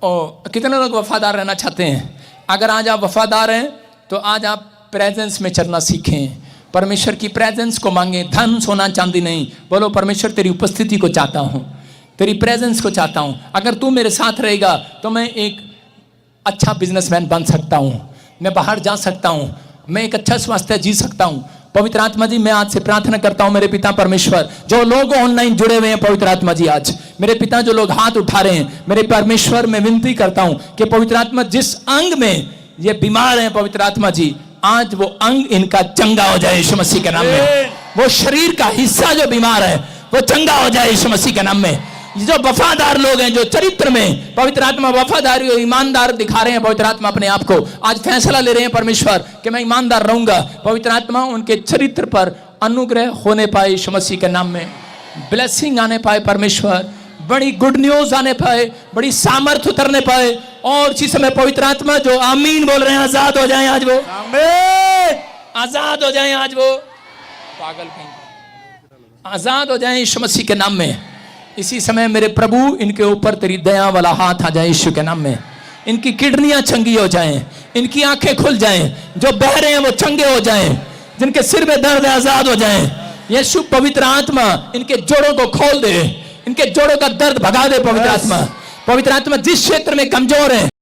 [SPEAKER 1] कितने लोग वफादार रहना चाहते हैं? अगर आज आप वफादार हैं तो आज आप प्रेजेंस में चलना सीखें, परमेश्वर की प्रेजेंस को मांगे। धन सोना चांदी नहीं, बोलो परमेश्वर तेरी उपस्थिति को चाहता हूं, तेरी प्रेजेंस को चाहता हूं। अगर तू मेरे साथ रहेगा तो मैं एक अच्छा बिजनेसमैन बन सकता हूं, मैं बाहर जा सकता हूं, मैं एक अच्छा स्वास्थ्य जी सकता हूं। पवित्र आत्मा जी मैं आज से प्रार्थना करता हूं मेरे पिता परमेश्वर, जो लोग ऑनलाइन जुड़े हुए हैं पवित्र आत्मा जी, आज मेरे पिता जो लोग हाथ उठा रहे हैं, मेरे परमेश्वर मैं विनती करता हूं कि पवित्र आत्मा जिस अंग में ये बीमार हैं पवित्र आत्मा जी, आज वो अंग इनका चंगा हो जाए यीशु मसीह के नाम में। वो शरीर का हिस्सा जो बीमार है वो चंगा हो जाए यीशु मसीह के नाम में। जो वफादार लोग हैं, जो चरित्र में पवित्र आत्मा वफादारी और ईमानदार दिखा रहे हैं पवित्र आत्मा अपने आप को, आज फैसला ले रहे हैं परमेश्वर कि मैं ईमानदार रहूंगा। पवित्र आत्मा उनके चरित्र पर अनुग्रह होने पाए यीशु मसीह के नाम में, ब्लेसिंग आने पाए परमेश्वर, बड़ी गुड न्यूज आने पाए, बड़ी सामर्थ उतरने पाए, और इसी समय पवित्र आत्मा जो आमीन बोल रहे हैं, आजाद हो जाएं आज वो, आजाद हो जाएं आज वो, पागल कहीं, आजाद हो जाएं यीशु मसीह के नाम में। इसी समय मेरे प्रभु, इनके ऊपर तेरी दया वाला हाथ आ जाए यीशु के नाम में। इनकी किडनियां चंगी हो जाएं, इनकी आंखें खुल जाएं, जो बहरे हैं वो चंगे हो जाएं, जिनके सिर में दर्द है आजाद हो जाएं। यीशु पवित्र आत्मा इनके जोड़ों को खोल दे, इनके जोड़ों का दर्द भगा दे। पवित्र आत्मा जिस क्षेत्र में कमजोर है